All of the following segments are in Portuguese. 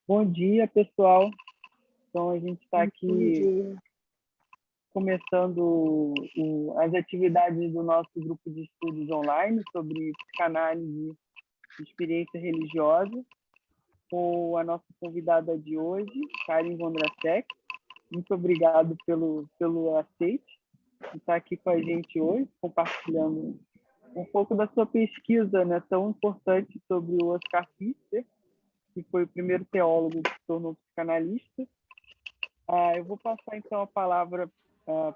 Bom dia, pessoal. Então, a gente está aqui começando as atividades do nosso grupo de estudos online sobre psicanálise e experiência religiosa, com a nossa convidada de hoje, Karen Vondrasek. Muito obrigado pelo aceite de estar aqui com a gente hoje, compartilhando um pouco da sua pesquisa, né, tão importante sobre o Oscar Pfister, que foi o primeiro teólogo que se tornou psicanalista. Eu vou passar, então, a palavra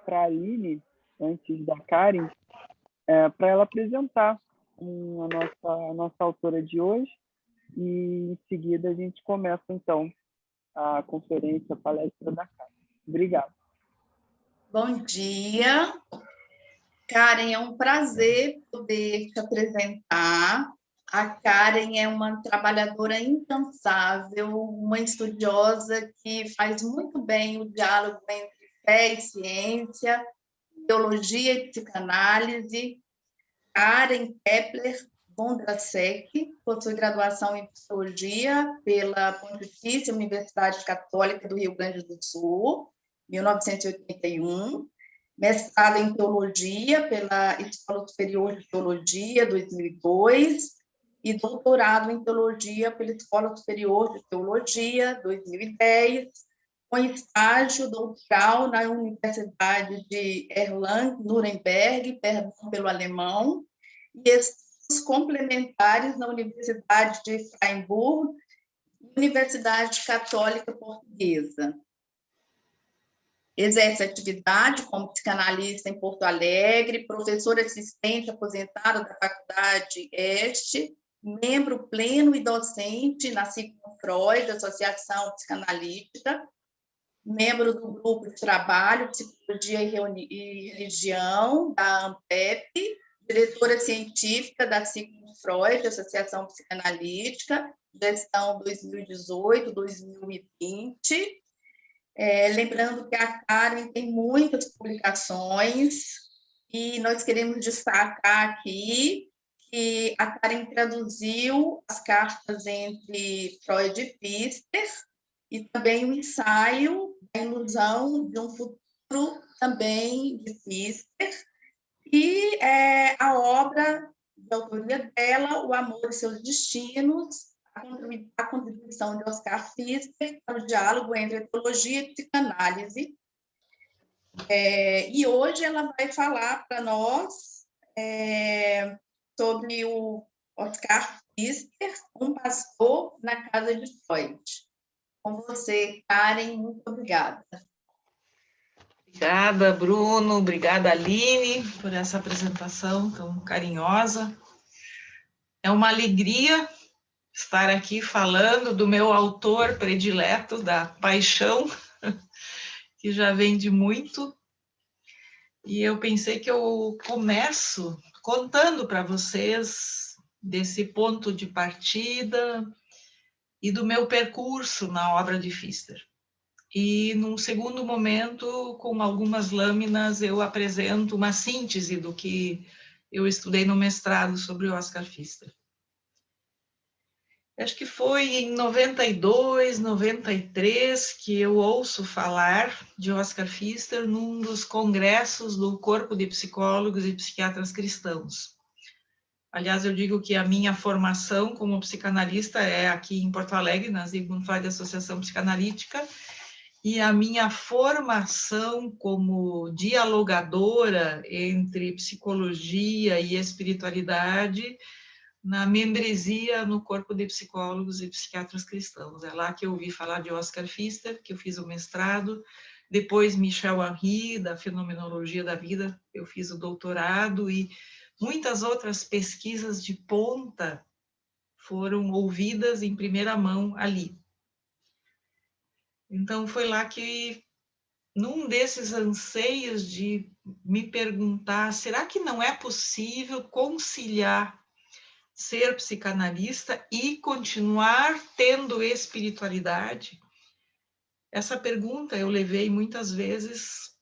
para a Aline, antes da Karen, para ela apresentar a nossa autora de hoje, e, em seguida, a gente começa, então, a conferência, a palestra da Karen. Obrigada. Bom dia. Karen, é um prazer poder te apresentar. A Karen é uma trabalhadora incansável, uma estudiosa que faz muito bem o diálogo entre fé e ciência, teologia e psicanálise. Karen Kepler Vondrasek possui graduação em psicologia pela Pontifícia Universidade Católica do Rio Grande do Sul, 1981, mestrado em teologia pela Escola Superior de Teologia, 2002, e doutorado em teologia pela Escola Superior de Teologia, 2010, com estágio doutoral na Universidade de Erlangen-Nuremberg, perdão pelo alemão, e estudos complementares na Universidade de Freiburg, Universidade Católica Portuguesa. Exerce atividade como psicanalista em Porto Alegre, professor assistente aposentado da Faculdade Este, membro pleno e docente na Sigmund Freud, Associação Psicanalítica, membro do grupo de trabalho Psicologia e Religião, da ANPEP, diretora científica da Sigmund Freud, Associação Psicanalítica, gestão 2018-2020. Lembrando que a Karen tem muitas publicações e nós queremos destacar aqui que a Karen traduziu as cartas entre Freud e Pfister e também o ensaio da ilusão de um futuro também de Pfister e a obra de autoria dela, O Amor e Seus Destinos, a contribuição de Oscar Pfister para o diálogo entre teologia e psicanálise. E hoje ela vai falar para nós sobre o Oscar Pfister, um pastor na casa de Freud. Com você, Karen, muito obrigada. Obrigada, Bruno. Obrigada, Aline, por essa apresentação tão carinhosa. É uma alegria estar aqui falando do meu autor predileto, da paixão, que já vem de muito. E eu pensei que eu começo contando para vocês desse ponto de partida e do meu percurso na obra de Pfister. E, num segundo momento, com algumas lâminas, eu apresento uma síntese do que eu estudei no mestrado sobre o Oscar Pfister. Acho que foi em 92, 93, que eu ouço falar de Oscar Pfister num dos congressos do Corpo de Psicólogos e Psiquiatras Cristãos. Aliás, eu digo que a minha formação como psicanalista é aqui em Porto Alegre, na Sigmund Freud Associação Psicanalítica, e a minha formação como dialogadora entre psicologia e espiritualidade na membresia no Corpo de Psicólogos e Psiquiatras Cristãos. É lá que eu ouvi falar de Oscar Pfister, que eu fiz o mestrado, depois Michel Henry, da Fenomenologia da Vida, eu fiz o doutorado, e muitas outras pesquisas de ponta foram ouvidas em primeira mão ali. Então, foi lá que, num desses anseios de me perguntar, será que não é possível conciliar ser psicanalista e continuar tendo espiritualidade? Essa pergunta eu levei muitas vezes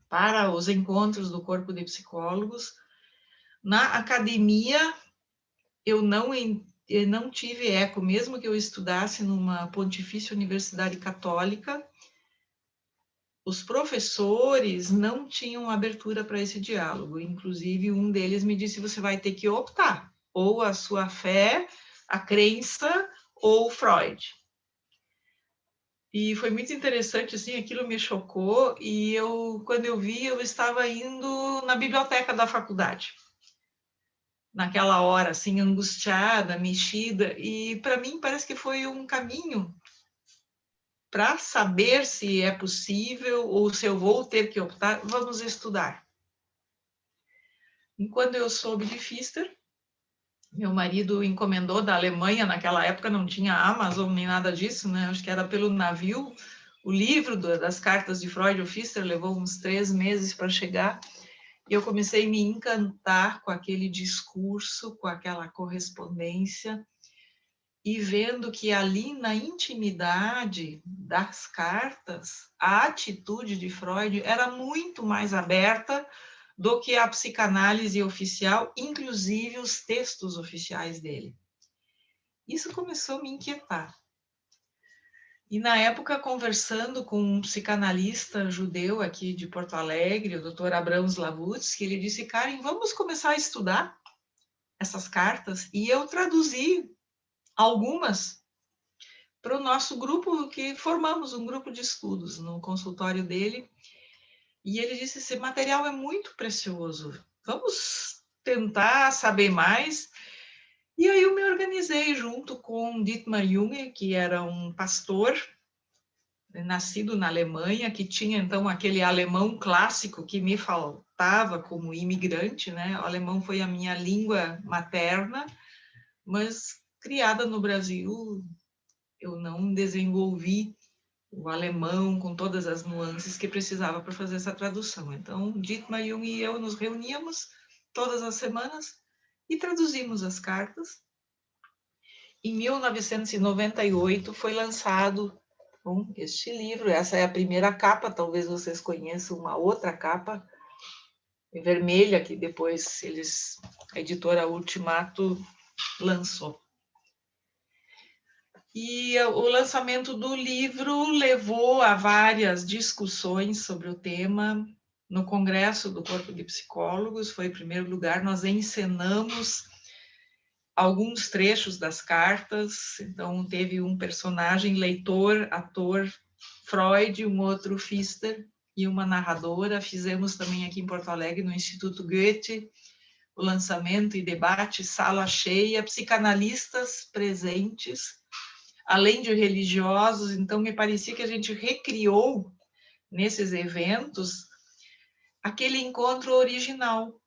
para os encontros do Corpo de Psicólogos. Na academia, eu não eu não tive eco, mesmo que eu estudasse numa Pontifícia Universidade Católica, os professores não tinham abertura para esse diálogo. Inclusive, um deles me disse, você vai ter que optar, ou a sua fé, a crença, ou Freud. E foi muito interessante, assim, aquilo me chocou, e quando eu vi, eu estava indo na biblioteca da faculdade. Naquela hora, assim, angustiada, mexida, e para mim parece que foi um caminho para saber se é possível ou se eu vou ter que optar, vamos estudar. E quando eu soube de Pfister, meu marido encomendou da Alemanha, naquela época não tinha Amazon nem nada disso, né? Acho que era pelo navio. O livro das cartas de Freud ou Pfister levou uns 3 meses para chegar. E eu comecei a me encantar com aquele discurso, com aquela correspondência, e vendo que ali na intimidade das cartas, a atitude de Freud era muito mais aberta do que a psicanálise oficial, inclusive os textos oficiais dele. Isso começou a me inquietar. E na época, conversando com um psicanalista judeu aqui de Porto Alegre, o Dr. Abraham Slavutsky, ele disse, Karen, vamos começar a estudar essas cartas, e eu traduzi algumas para o nosso grupo, que formamos um grupo de estudos no consultório dele, e ele disse, esse material é muito precioso, vamos tentar saber mais. E aí eu me organizei junto com Dietmar Junge, que era um pastor nascido na Alemanha, que tinha então aquele alemão clássico que me faltava como imigrante, né? O alemão foi a minha língua materna, mas criada no Brasil, eu não desenvolvi o alemão com todas as nuances que precisava para fazer essa tradução. Então, Dietmar Junge e eu nos reuníamos todas as semanas e traduzimos as cartas. Em 1998 foi lançado este livro. Essa é a primeira capa, talvez vocês conheçam uma outra capa vermelha que depois a editora Ultimato lançou. E o lançamento do livro levou a várias discussões sobre o tema no Congresso do Corpo de Psicólogos. Foi em primeiro lugar, nós encenamos alguns trechos das cartas. Então, teve um personagem, leitor, ator, Freud, um outro Pfister e uma narradora. Fizemos também aqui em Porto Alegre, no Instituto Goethe, o lançamento e debate, sala cheia, psicanalistas presentes, além de religiosos. Então, me parecia que a gente recriou, nesses eventos, aquele encontro original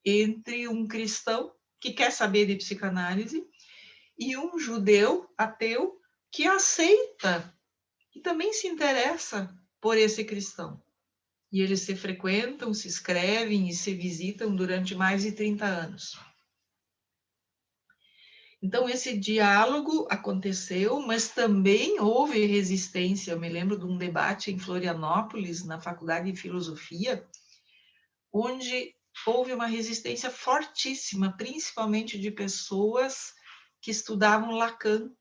entre um cristão que quer saber de psicanálise e um judeu ateu que aceita e também se interessa por esse cristão. E eles se frequentam, se escrevem e se visitam durante mais de 30 anos. Então, esse diálogo aconteceu, mas também houve resistência. Eu me lembro de um debate em Florianópolis, na Faculdade de Filosofia, onde houve uma resistência fortíssima, principalmente de pessoas que estudavam Lacan,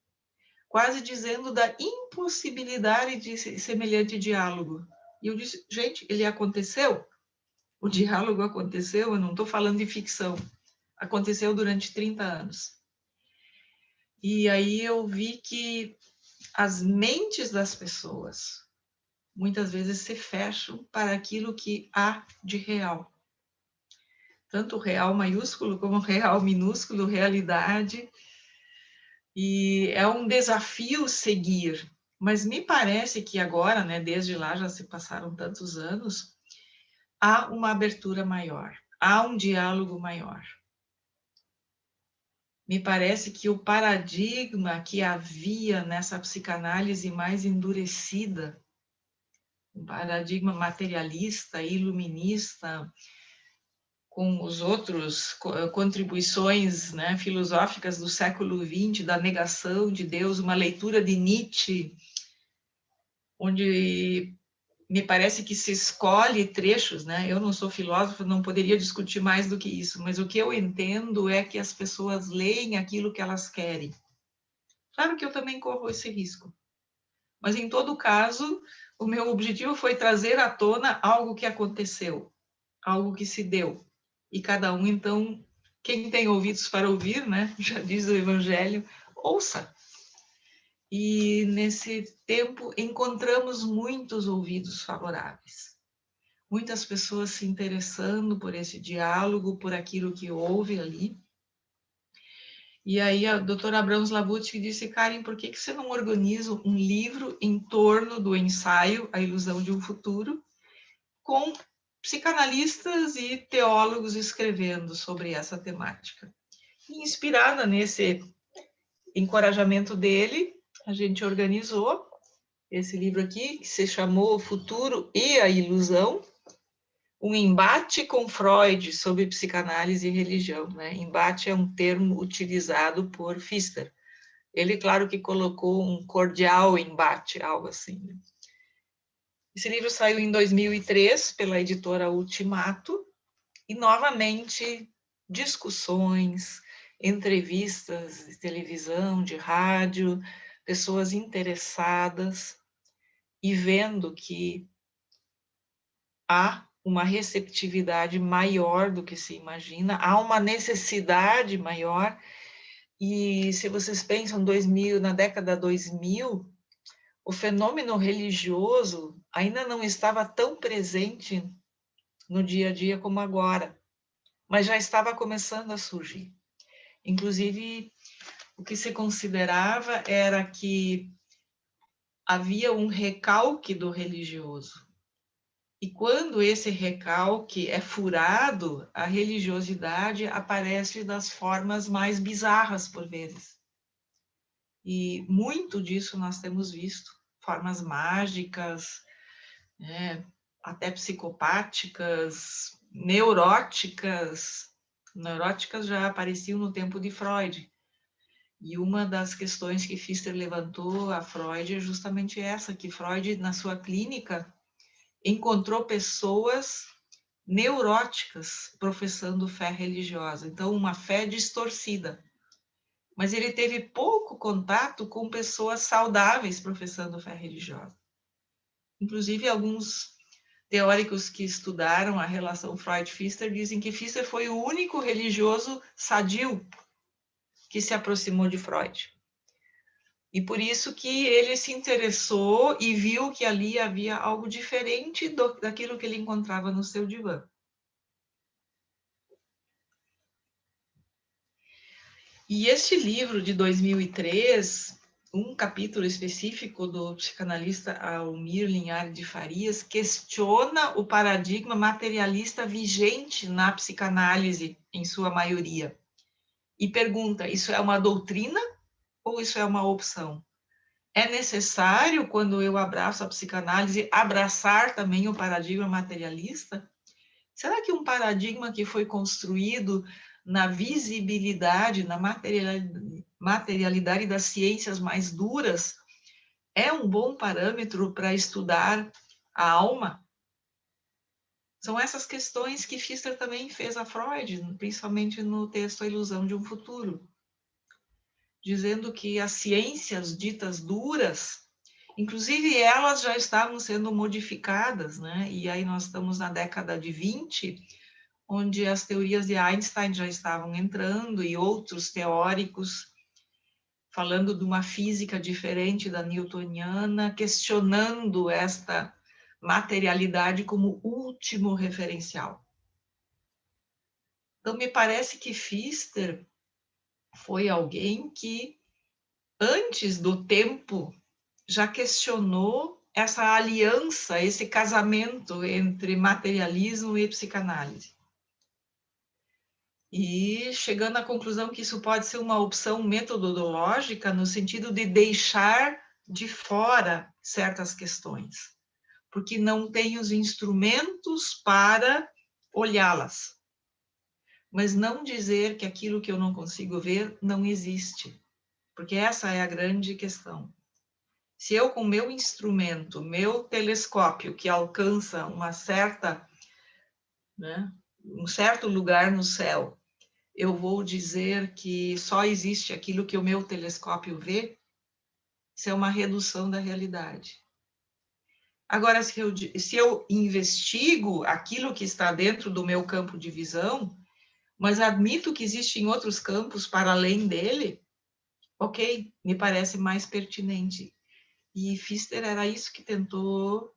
quase dizendo da impossibilidade de semelhante diálogo. E eu disse, gente, ele aconteceu? O diálogo aconteceu? Eu não estou falando de ficção. Aconteceu durante 30 anos. E aí eu vi que as mentes das pessoas muitas vezes se fecham para aquilo que há de real. Tanto real maiúsculo como real minúsculo, realidade. E é um desafio seguir. Mas me parece que agora, né, desde lá já se passaram tantos anos, há uma abertura maior, há um diálogo maior. Me parece que o paradigma que havia nessa psicanálise mais endurecida, um paradigma materialista, iluminista, com os outros contribuições, né, filosóficas do século XX, da negação de Deus, uma leitura de Nietzsche, onde me parece que se escolhe trechos, né? Eu não sou filósofa, não poderia discutir mais do que isso, mas o que eu entendo é que as pessoas leem aquilo que elas querem. Claro que eu também corro esse risco, mas em todo caso, o meu objetivo foi trazer à tona algo que aconteceu, algo que se deu. E cada um, então, quem tem ouvidos para ouvir, né? Já diz o Evangelho, ouça. E nesse tempo encontramos muitos ouvidos favoráveis. Muitas pessoas se interessando por esse diálogo, por aquilo que houve ali. E aí a doutora Abrams Labucci disse, Karen, por que você não organiza um livro em torno do ensaio A Ilusão de um Futuro, com psicanalistas e teólogos escrevendo sobre essa temática? E inspirada nesse encorajamento dele, a gente organizou esse livro aqui, que se chamou O Futuro e a Ilusão, um embate com Freud sobre psicanálise e religião, né? Embate é um termo utilizado por Pfister. Ele, claro que colocou um cordial embate, algo assim. Esse livro saiu em 2003 pela editora Ultimato, e novamente discussões, entrevistas de televisão, de rádio, pessoas interessadas, e vendo que há uma receptividade maior do que se imagina, há uma necessidade maior, e se vocês pensam na década 2000, o fenômeno religioso ainda não estava tão presente no dia a dia como agora, mas já estava começando a surgir. Inclusive, o que se considerava era que havia um recalque do religioso. E quando esse recalque é furado, a religiosidade aparece das formas mais bizarras, por vezes. E muito disso nós temos visto. Formas mágicas, né, até psicopáticas, neuróticas. Neuróticas já apareciam no tempo de Freud. E uma das questões que Pfister levantou a Freud é justamente essa, que Freud, na sua clínica, encontrou pessoas neuróticas professando fé religiosa. Então, uma fé distorcida. Mas ele teve pouco contato com pessoas saudáveis professando fé religiosa. Inclusive, alguns teóricos que estudaram a relação Freud-Pfister dizem que Pfister foi o único religioso sadio que se aproximou de Freud. E por isso que ele se interessou e viu que ali havia algo diferente daquilo que ele encontrava no seu divã. E este livro de 2003, um capítulo específico do psicanalista Almir Linhares de Farias, questiona o paradigma materialista vigente na psicanálise, em sua maioria. E pergunta, isso é uma doutrina ou isso é uma opção? É necessário, quando eu abraço a psicanálise, abraçar também o paradigma materialista? Será que um paradigma que foi construído na visibilidade, na materialidade das ciências mais duras, é um bom parâmetro para estudar a alma? São essas questões que Pfister também fez a Freud, principalmente no texto A Ilusão de um Futuro, dizendo que as ciências ditas duras, inclusive elas já estavam sendo modificadas, né? E aí nós estamos na década de 20, onde as teorias de Einstein já estavam entrando e outros teóricos falando de uma física diferente da newtoniana, questionando esta materialidade como último referencial. Então, me parece que Pfister foi alguém que, antes do tempo, já questionou essa aliança, esse casamento entre materialismo e psicanálise. E chegando à conclusão que isso pode ser uma opção metodológica no sentido de deixar de fora certas questões, porque não tem os instrumentos para olhá-las. Mas não dizer que aquilo que eu não consigo ver não existe, porque essa é a grande questão. Se eu, com meu instrumento, meu telescópio, que alcança uma certa, né, um certo lugar no céu, eu vou dizer que só existe aquilo que o meu telescópio vê, isso é uma redução da realidade. Agora, se eu investigo aquilo que está dentro do meu campo de visão, mas admito que existem outros campos para além dele, ok, me parece mais pertinente. E Pfister era isso que tentou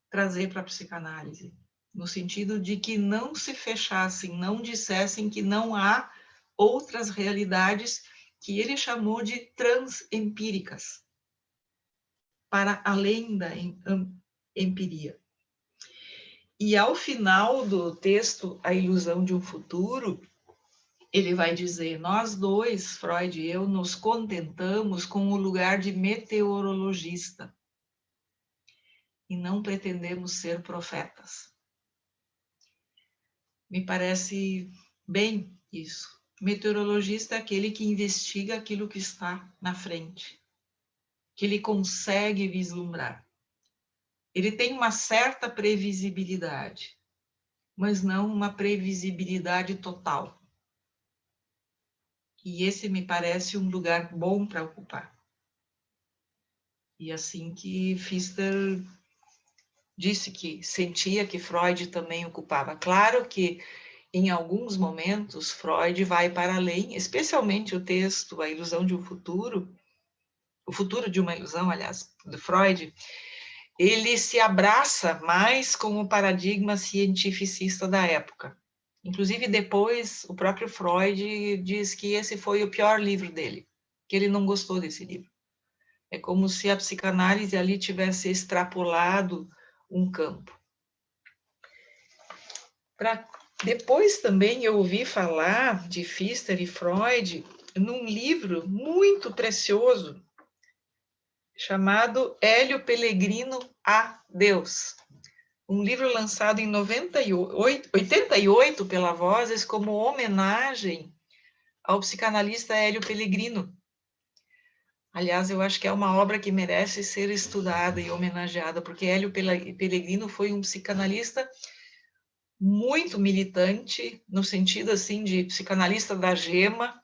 trazer para a psicanálise, no sentido de que não se fechassem, não dissessem que não há outras realidades que ele chamou de transempíricas, para além da empiria. E ao final do texto, A Ilusão de um Futuro, ele vai dizer, nós dois, Freud e eu, nos contentamos com o lugar de meteorologista e não pretendemos ser profetas. Me parece bem isso. Meteorologista é aquele que investiga aquilo que está na frente, que ele consegue vislumbrar. Ele tem uma certa previsibilidade, mas não uma previsibilidade total. E esse me parece um lugar bom para ocupar. E assim que Pfister disse que sentia que Freud também ocupava. Claro que em alguns momentos Freud vai para além, especialmente o texto A Ilusão de um Futuro, o futuro de uma ilusão, aliás, de Freud, ele se abraça mais com o paradigma cientificista da época. Inclusive, depois, o próprio Freud diz que esse foi o pior livro dele, que ele não gostou desse livro. É como se a psicanálise ali tivesse extrapolado um campo. Depois também eu ouvi falar de Pfister e Freud num livro muito precioso, chamado Hélio Pellegrino a Deus. Um livro lançado em 88 pela Vozes como homenagem ao psicanalista Hélio Pellegrino. Aliás, eu acho que é uma obra que merece ser estudada e homenageada, porque Hélio Pellegrino foi um psicanalista muito militante, no sentido assim de psicanalista da gema,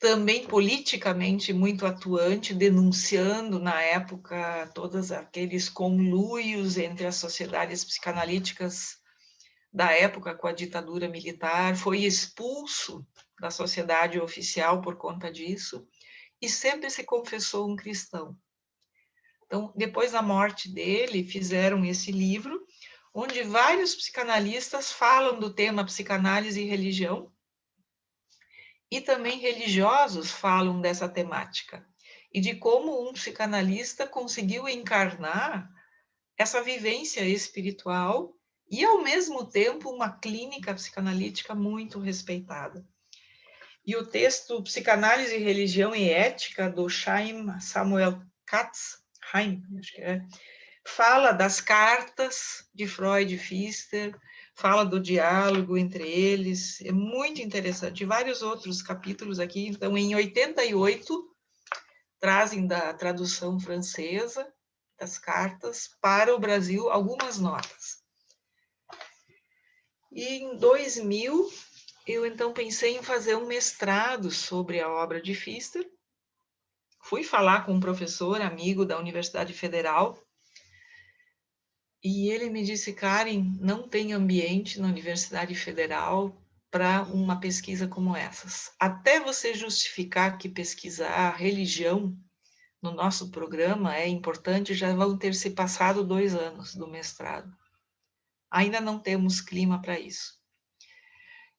também politicamente muito atuante, denunciando na época todos aqueles conluios entre as sociedades psicanalíticas da época com a ditadura militar, foi expulso da sociedade oficial por conta disso, e sempre se confessou um cristão. Então, depois da morte dele, fizeram esse livro, onde vários psicanalistas falam do tema psicanálise e religião, e também religiosos falam dessa temática, e de como um psicanalista conseguiu encarnar essa vivência espiritual e, ao mesmo tempo, uma clínica psicanalítica muito respeitada. E o texto Psicanálise, Religião e Ética, do Chaim Samuel Katz, acho que é, fala das cartas de Freud e Pfister, fala do diálogo entre eles, é muito interessante. E vários outros capítulos aqui. Então, em 88, trazem da tradução francesa das cartas para o Brasil algumas notas. E em 2000, eu então pensei em fazer um mestrado sobre a obra de Pfister. Fui falar com um professor amigo da Universidade Federal, e ele me disse, Karen, não tem ambiente na Universidade Federal para uma pesquisa como essas. Até você justificar que pesquisar religião no nosso programa é importante, já vão ter se passado 2 anos do mestrado. Ainda não temos clima para isso.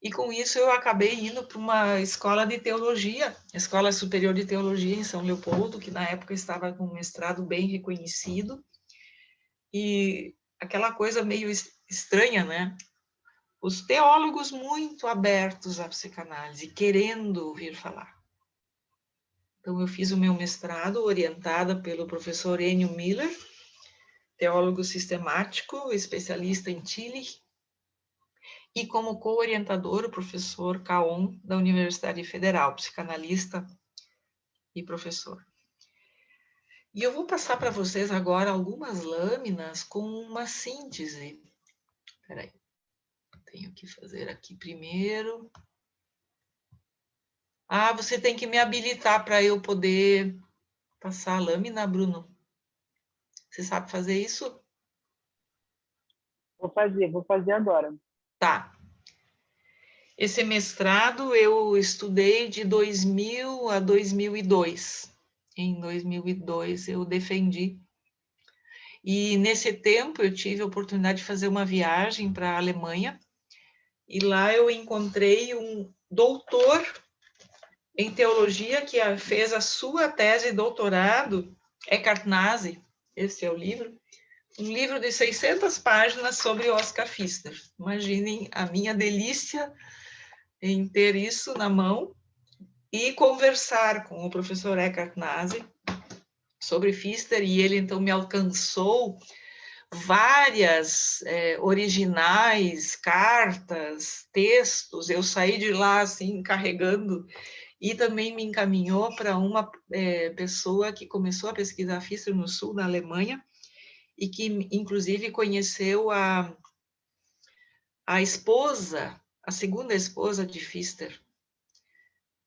E com isso eu acabei indo para uma escola de teologia, Escola Superior de Teologia em São Leopoldo, que na época estava com um mestrado bem reconhecido, e aquela coisa meio estranha, né? Os teólogos muito abertos à psicanálise, querendo ouvir falar. Então, eu fiz o meu mestrado orientada pelo professor Enio Miller, teólogo sistemático, especialista em Tillich, e como co-orientador o professor Caon, da Universidade Federal, psicanalista e professor. E eu vou passar para vocês agora algumas lâminas com uma síntese. Espera aí, tenho que fazer aqui primeiro. Ah, você tem que me habilitar para eu poder passar a lâmina, Bruno. Você sabe fazer isso? Vou fazer agora. Tá. Esse mestrado eu estudei de 2000 a 2002. Em 2002 eu defendi. E nesse tempo eu tive a oportunidade de fazer uma viagem para a Alemanha. E lá eu encontrei um doutor em teologia que fez a sua tese de doutorado, Eckhart Nazi, esse é o livro, um livro de 600 páginas sobre Oscar Pfister. Imaginem a minha delícia em ter isso na mão e conversar com o professor Eckhart Nazi sobre Pfister, e ele então me alcançou várias originais, cartas, textos. Eu saí de lá assim carregando, e também me encaminhou para uma pessoa que começou a pesquisar Pfister no sul da Alemanha e que inclusive conheceu a esposa, a segunda esposa de Pfister.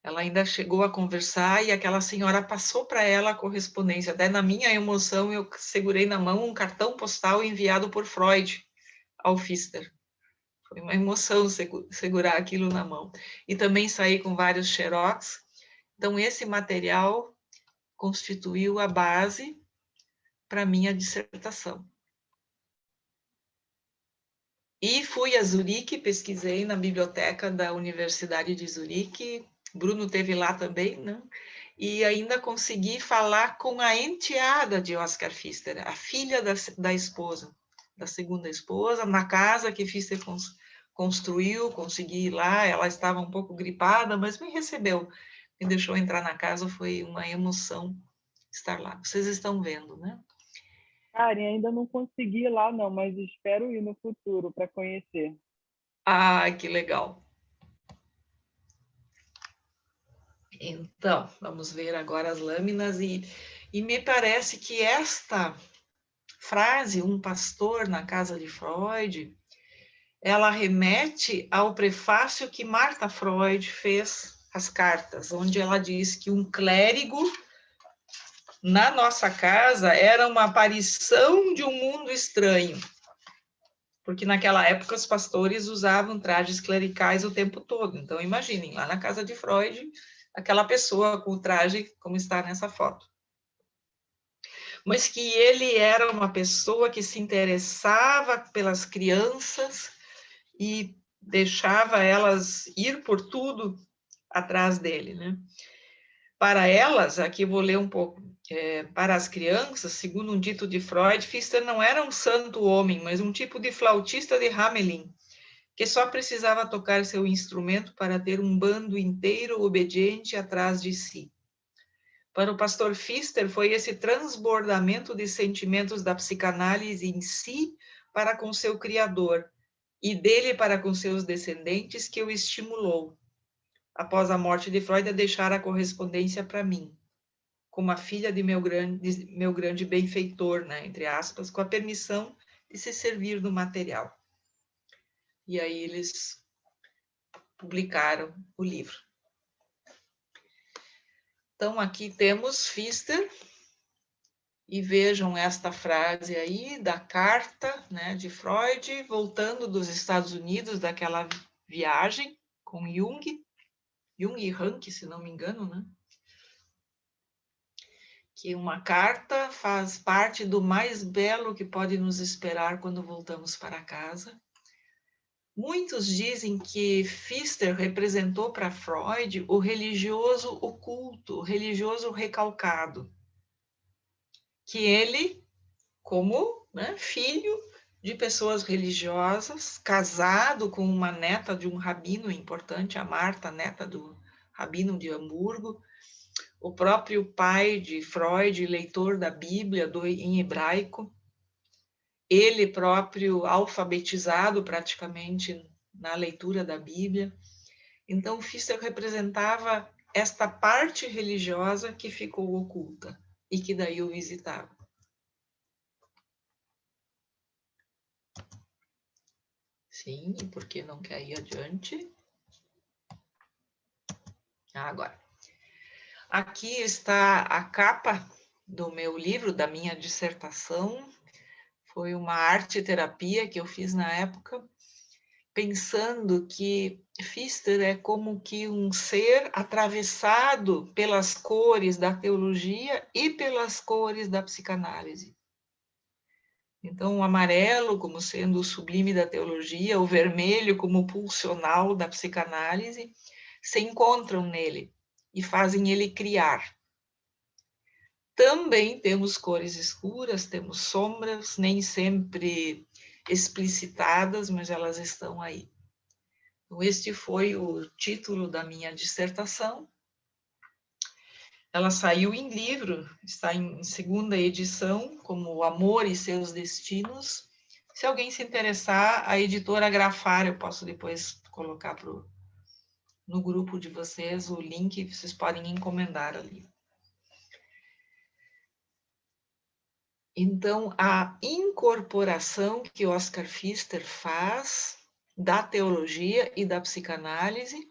Ela ainda chegou a conversar e aquela senhora passou para ela a correspondência. Até na minha emoção, eu segurei na mão um cartão postal enviado por Freud ao Pfister. Foi uma emoção segurar aquilo na mão. E também saí com vários xerox. Então, esse material constituiu a base para a minha dissertação. E fui a Zurique, pesquisei na biblioteca da Universidade de Zurique. Bruno teve lá também, né? E ainda consegui falar com a enteada de Oscar Pfister, a filha da esposa, da segunda esposa, na casa que Pfister construiu, consegui ir lá. Ela estava um pouco gripada, mas me recebeu, me deixou entrar na casa. Foi uma emoção estar lá. Vocês estão vendo, né? Karen, ainda não consegui ir lá, não, mas espero ir no futuro para conhecer. Ah, que legal. Então, vamos ver agora as lâminas, e me parece que esta frase, um pastor na casa de Freud, ela remete ao prefácio que Martha Freud fez às cartas, onde ela diz que um clérigo na nossa casa era uma aparição de um mundo estranho, porque naquela época os pastores usavam trajes clericais o tempo todo. Então, imaginem, lá na casa de Freud, aquela pessoa com o traje como está nessa foto. Mas que ele era uma pessoa que se interessava pelas crianças e deixava elas ir por tudo atrás dele, né? Para elas, aqui vou ler um pouco, para as crianças, segundo um dito de Freud, Pfister não era um santo homem, mas um tipo de flautista de Hamelin, que só precisava tocar seu instrumento para ter um bando inteiro obediente atrás de si. Para o pastor Pfister, foi esse transbordamento de sentimentos da psicanálise em si para com seu criador e dele para com seus descendentes que o estimulou, após a morte de Freud, a deixar a correspondência para mim, como a filha de meu grande benfeitor, né, entre aspas, com a permissão de se servir do material. E aí eles publicaram o livro. Então, aqui temos Pfister, e vejam esta frase aí da carta, né, de Freud, voltando dos Estados Unidos, daquela viagem com Jung e Rank, se não me engano, né? Que uma carta faz parte do mais belo que pode nos esperar quando voltamos para casa. Muitos dizem que Pfister representou para Freud o religioso oculto, o religioso recalcado, que ele, como, né, filho de pessoas religiosas, casado com uma neta de um rabino importante, a Marta, neta do rabino de Hamburgo, o próprio pai de Freud, leitor da Bíblia em hebraico, ele próprio alfabetizado praticamente na leitura da Bíblia. Então, Pfister representava esta parte religiosa que ficou oculta e que daí o visitava. Sim, e por que não quer ir adiante? Agora. Aqui está a capa do meu livro, da minha dissertação. Foi uma arte-terapia que eu fiz na época, pensando que Pfister é como que um ser atravessado pelas cores da teologia e pelas cores da psicanálise. Então, o amarelo como sendo o sublime da teologia, o vermelho como o pulsional da psicanálise, se encontram nele e fazem ele criar. Também temos cores escuras, temos sombras, nem sempre explicitadas, mas elas estão aí. Então, este foi o título da minha dissertação. Ela saiu em livro, está em segunda edição, como O Amor e Seus Destinos. Se alguém se interessar, a editora Grafar, eu posso depois colocar no grupo de vocês o link, vocês podem encomendar ali. Então, a incorporação que Oscar Pfister faz da teologia e da psicanálise,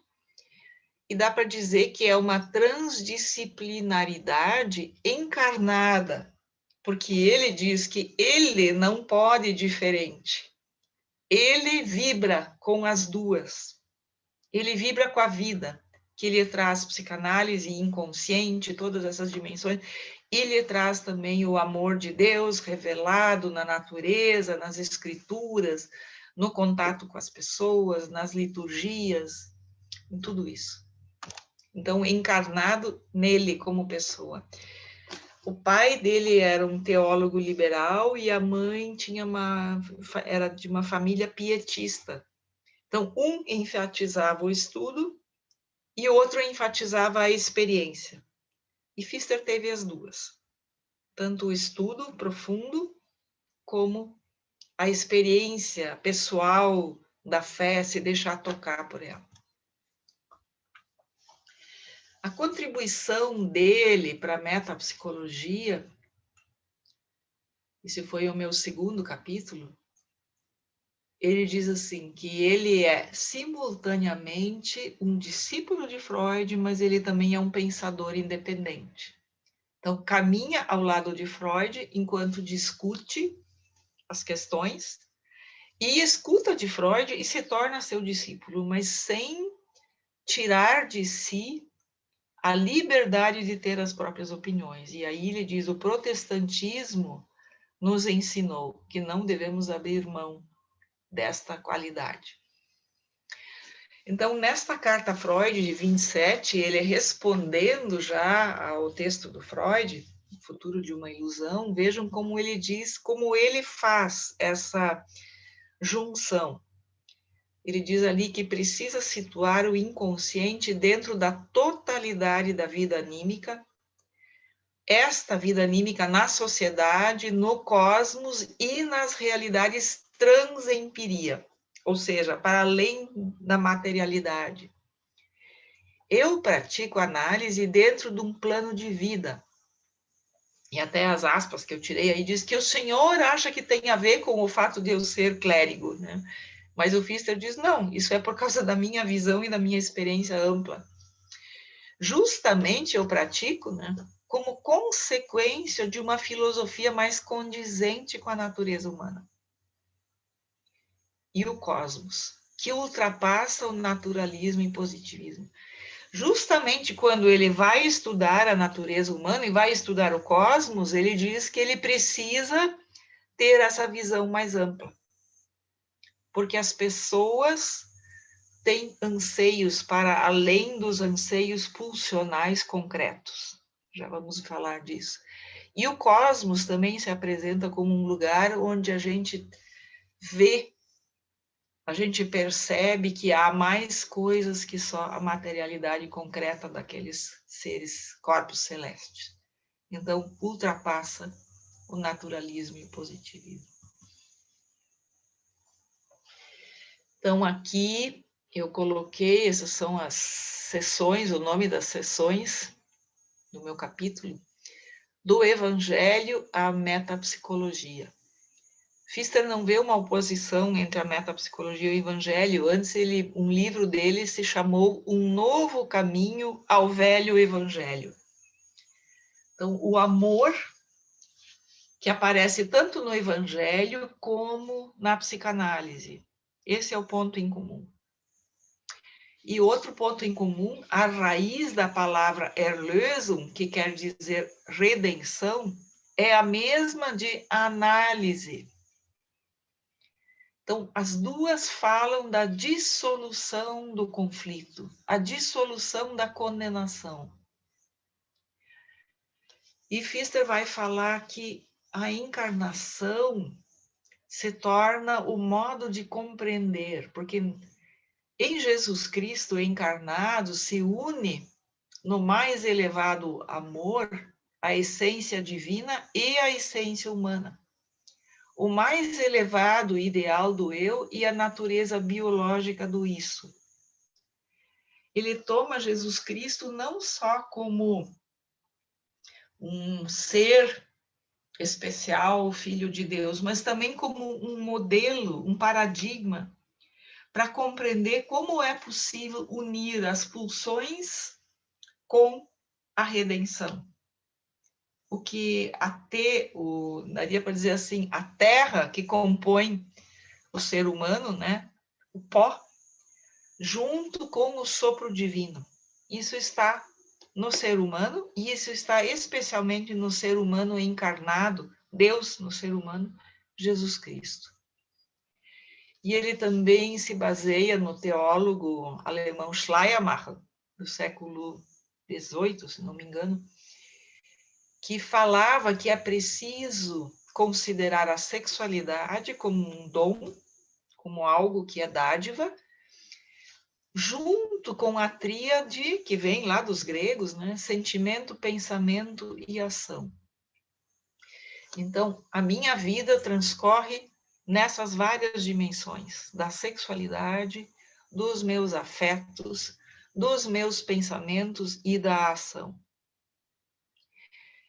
e dá para dizer que é uma transdisciplinaridade encarnada, porque ele diz que ele não pode diferente. Ele vibra com as duas. Ele vibra com a vida, que ele traz psicanálise inconsciente, todas essas dimensões. Ele traz também o amor de Deus revelado na natureza, nas escrituras, no contato com as pessoas, nas liturgias, em tudo isso. Então, encarnado nele como pessoa. O pai dele era um teólogo liberal e a mãe era de uma família pietista. Então, um enfatizava o estudo e o outro enfatizava a experiência. E Pfister teve as duas. Tanto o estudo profundo, como a experiência pessoal da fé, se deixar tocar por ela. A contribuição dele para a metapsicologia, esse foi o meu segundo capítulo, ele diz assim, que ele é simultaneamente um discípulo de Freud, mas ele também é um pensador independente. Então, caminha ao lado de Freud enquanto discute as questões e escuta de Freud e se torna seu discípulo, mas sem tirar de si a liberdade de ter as próprias opiniões. E aí ele diz, o protestantismo nos ensinou que não devemos abrir mão desta qualidade. Então, nesta carta Freud de 27, ele é respondendo já ao texto do Freud, O Futuro de uma Ilusão. Vejam como ele diz, como ele faz essa junção. Ele diz ali que precisa situar o inconsciente dentro da totalidade da vida anímica, esta vida anímica na sociedade, no cosmos e nas realidades transempiria, ou seja, para além da materialidade. Eu pratico análise dentro de um plano de vida. E até as aspas que eu tirei aí diz que o senhor acha que tem a ver com o fato de eu ser clérigo, né? Mas o Pfister diz, não, isso é por causa da minha visão e da minha experiência ampla. Justamente eu pratico, né, como consequência de uma filosofia mais condizente com a natureza humana. E o cosmos, que ultrapassa o naturalismo e positivismo. Justamente quando ele vai estudar a natureza humana e vai estudar o cosmos, ele diz que ele precisa ter essa visão mais ampla. Porque as pessoas têm anseios para além dos anseios pulsionais concretos. Já vamos falar disso. E o cosmos também se apresenta como um lugar onde a gente vê, a gente percebe que há mais coisas que só a materialidade concreta daqueles seres, corpos celestes. Então, ultrapassa o naturalismo e o positivismo. Então, aqui eu coloquei, essas são as sessões, o nome das sessões do meu capítulo. do Evangelho à metapsicologia. Pfister não vê uma oposição entre a metapsicologia e o Evangelho. Antes, um livro dele se chamou Um Novo Caminho ao Velho Evangelho. Então, o amor que aparece tanto no Evangelho como na psicanálise. Esse é o ponto em comum. E outro ponto em comum, a raiz da palavra Erlösung, que quer dizer redenção, é a mesma de análise. Então, as duas falam da dissolução do conflito, a dissolução da condenação. E Pfister vai falar que a encarnação se torna o modo de compreender, porque em Jesus Cristo encarnado se une no mais elevado amor a essência divina e a essência humana. O mais elevado ideal do eu e a natureza biológica do isso. Ele toma Jesus Cristo não só como um ser especial, filho de Deus, mas também como um modelo, um paradigma, para compreender como é possível unir as pulsões com a redenção. O que daria para dizer assim, a terra que compõe o ser humano, né? O pó, junto com o sopro divino. Isso está no ser humano, e isso está especialmente no ser humano encarnado, Deus no ser humano, Jesus Cristo. E ele também se baseia no teólogo alemão Schleiermacher, do século XVIII, se não me engano, que falava que é preciso considerar a sexualidade como um dom, como algo que é dádiva, junto com a tríade que vem lá dos gregos, né? Sentimento, pensamento e ação. Então, a minha vida transcorre nessas várias dimensões, da sexualidade, dos meus afetos, dos meus pensamentos e da ação.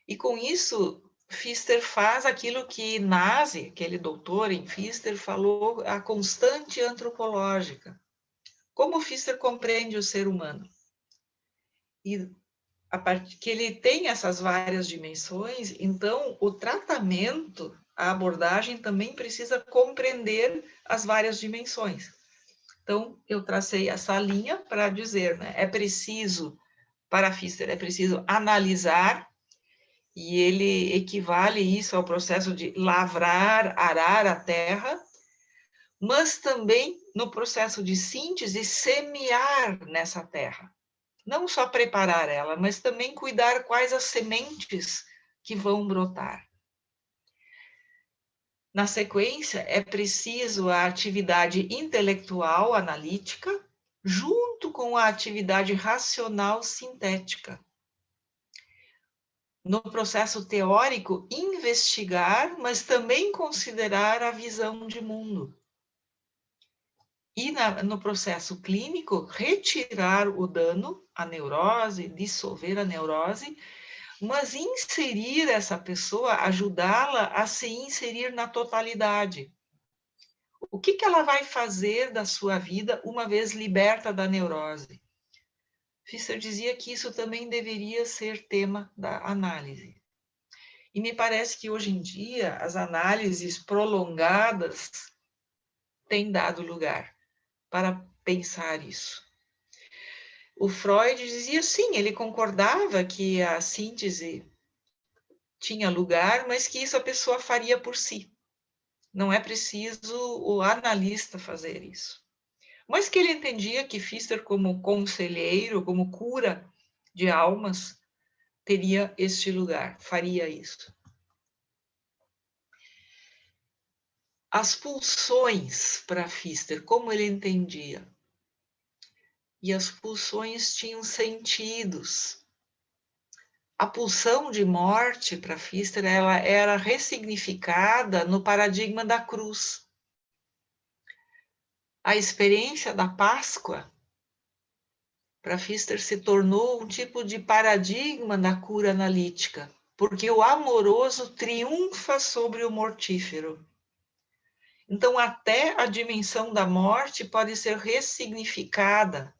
E com isso, Pfister faz aquilo que Nasi, aquele doutor em Pfister, falou, a constante antropológica. Como Pfister compreende o ser humano? E a partir que ele tem essas várias dimensões, então o tratamento, a abordagem também precisa compreender as várias dimensões. Então, eu tracei essa linha para dizer, né? É preciso, para Pfister, é preciso analisar, e ele equivale isso ao processo de lavrar, arar a terra, mas também no processo de síntese, semear nessa terra. Não só preparar ela, mas também cuidar quais as sementes que vão brotar. Na sequência, é preciso a atividade intelectual analítica, junto com a atividade racional sintética. No processo teórico, investigar, mas também considerar a visão de mundo. E no processo clínico, retirar o dano, a neurose, dissolver a neurose, mas inserir essa pessoa, ajudá-la a se inserir na totalidade. O que ela vai fazer da sua vida uma vez liberta da neurose? Pfister dizia que isso também deveria ser tema da análise. E me parece que hoje em dia as análises prolongadas têm dado lugar para pensar isso. O Freud dizia sim, ele concordava que a síntese tinha lugar, mas que isso a pessoa faria por si. Não é preciso o analista fazer isso. Mas que ele entendia que Pfister, como conselheiro, como cura de almas, teria este lugar, faria isso. As pulsões para Pfister, como ele entendia? E as pulsões tinham sentidos. A pulsão de morte para Pfister, ela era ressignificada no paradigma da cruz. A experiência da Páscoa, para Pfister, se tornou um tipo de paradigma da cura analítica. porque o amoroso triunfa sobre o mortífero. Então, até a dimensão da morte pode ser ressignificada,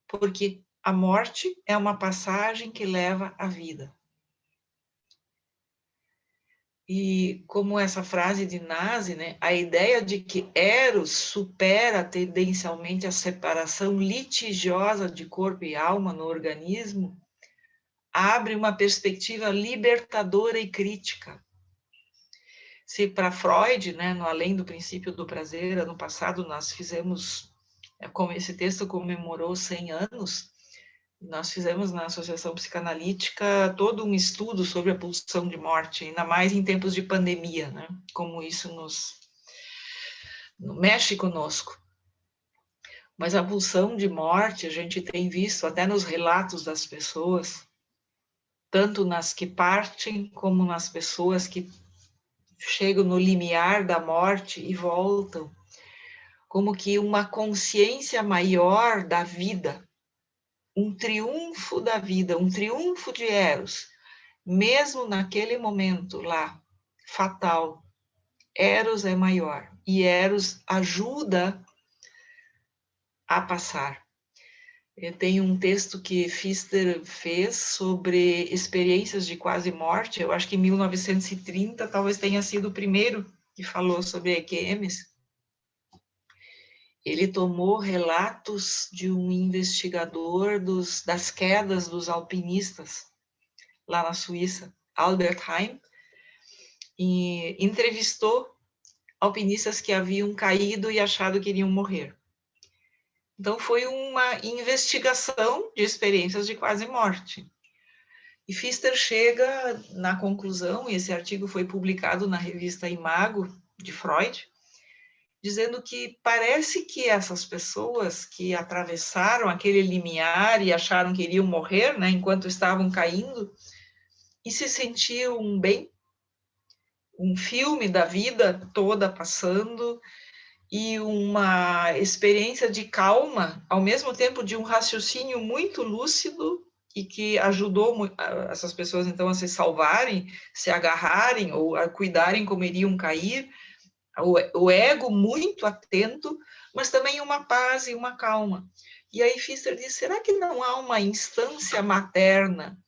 porque a morte é uma passagem que leva à vida. E como essa frase de Nazi, né, a ideia de que Eros supera tendencialmente a separação litigiosa de corpo e alma no organismo, abre uma perspectiva libertadora e crítica. Se para Freud, né, no Além do Princípio do Prazer, ano passado nós fizemos, como esse texto comemorou 100 anos, nós fizemos na Associação Psicanalítica todo um estudo sobre a pulsão de morte, ainda mais em tempos de pandemia, né? Como isso mexe conosco. Mas a pulsão de morte, a gente tem visto até nos relatos das pessoas, tanto nas que partem, como nas pessoas que chegam no limiar da morte e voltam, como que uma consciência maior da vida, um triunfo da vida, um triunfo de Eros, mesmo naquele momento lá, fatal. Eros é maior, e Eros ajuda a passar. Eu tenho um texto que Pfister fez sobre experiências de quase morte, eu acho que em 1930 talvez tenha sido o primeiro que falou sobre EQMs. Ele tomou relatos de um investigador das quedas dos alpinistas lá na Suíça, Albert Heim, e entrevistou alpinistas que haviam caído e achado que iriam morrer. Então, foi uma investigação de experiências de quase morte. E Pfister chega na conclusão, e esse artigo foi publicado na revista Imago, de Freud, dizendo que parece que essas pessoas que atravessaram aquele limiar e acharam que iriam morrer, né, enquanto estavam caindo, e se sentiam bem, um filme da vida toda passando, e uma experiência de calma, ao mesmo tempo de um raciocínio muito lúcido, e que ajudou essas pessoas, então, a se salvarem, se agarrarem, ou a cuidarem como iriam cair, o ego muito atento, mas também uma paz e uma calma. E aí Pfister diz, será que não há uma instância materna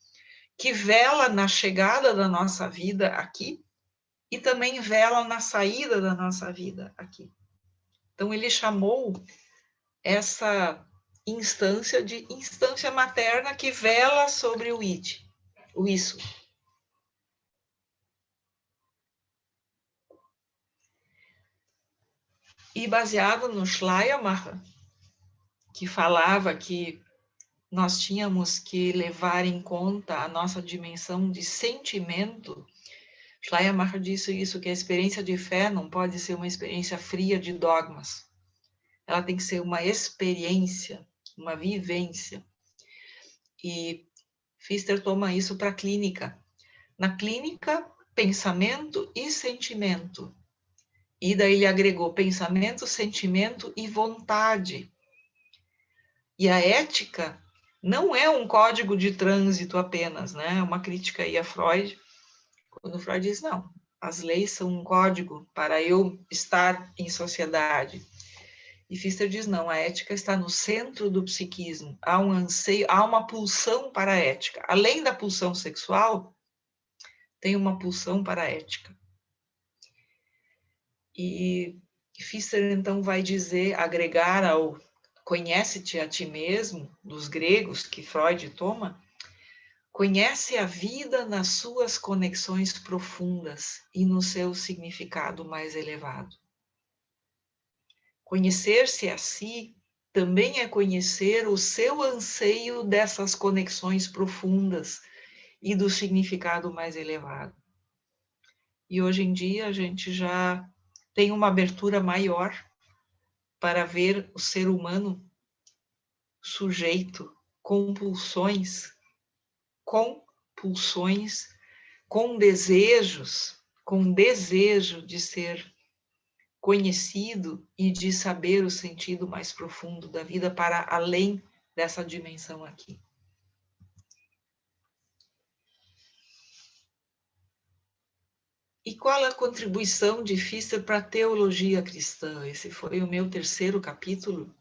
que vela na chegada da nossa vida aqui e também vela na saída da nossa vida aqui? Então ele chamou essa instância de instância materna que vela sobre o id, o isso. E baseado no Schleiermacher, que falava que nós tínhamos que levar em conta a nossa dimensão de sentimento, Schleiermacher disse isso, que a experiência de fé não pode ser uma experiência fria de dogmas. Ela tem que ser uma experiência, uma vivência. E Pfister toma isso para a clínica. Na clínica, pensamento e sentimento. E daí ele agregou pensamento, sentimento e vontade. E a ética não é um código de trânsito apenas, né? Uma crítica aí a Freud, quando Freud diz, não, as leis são um código para eu estar em sociedade. E Pfister diz, não, a ética está no centro do psiquismo, há um anseio, há uma pulsão para a ética. Além da pulsão sexual, tem uma pulsão para a ética. E Pfister, então, vai dizer, agregar ao conhece-te a ti mesmo, dos gregos, que Freud toma, conhece a vida nas suas conexões profundas e no seu significado mais elevado. Conhecer-se a si também é conhecer o seu anseio dessas conexões profundas e do significado mais elevado. E hoje em dia a gente já tem uma abertura maior para ver o ser humano sujeito com pulsões, com desejos, com desejo de ser conhecido e de saber o sentido mais profundo da vida para além dessa dimensão aqui. E qual a contribuição de Pfister para a teologia cristã? Esse foi o meu terceiro capítulo.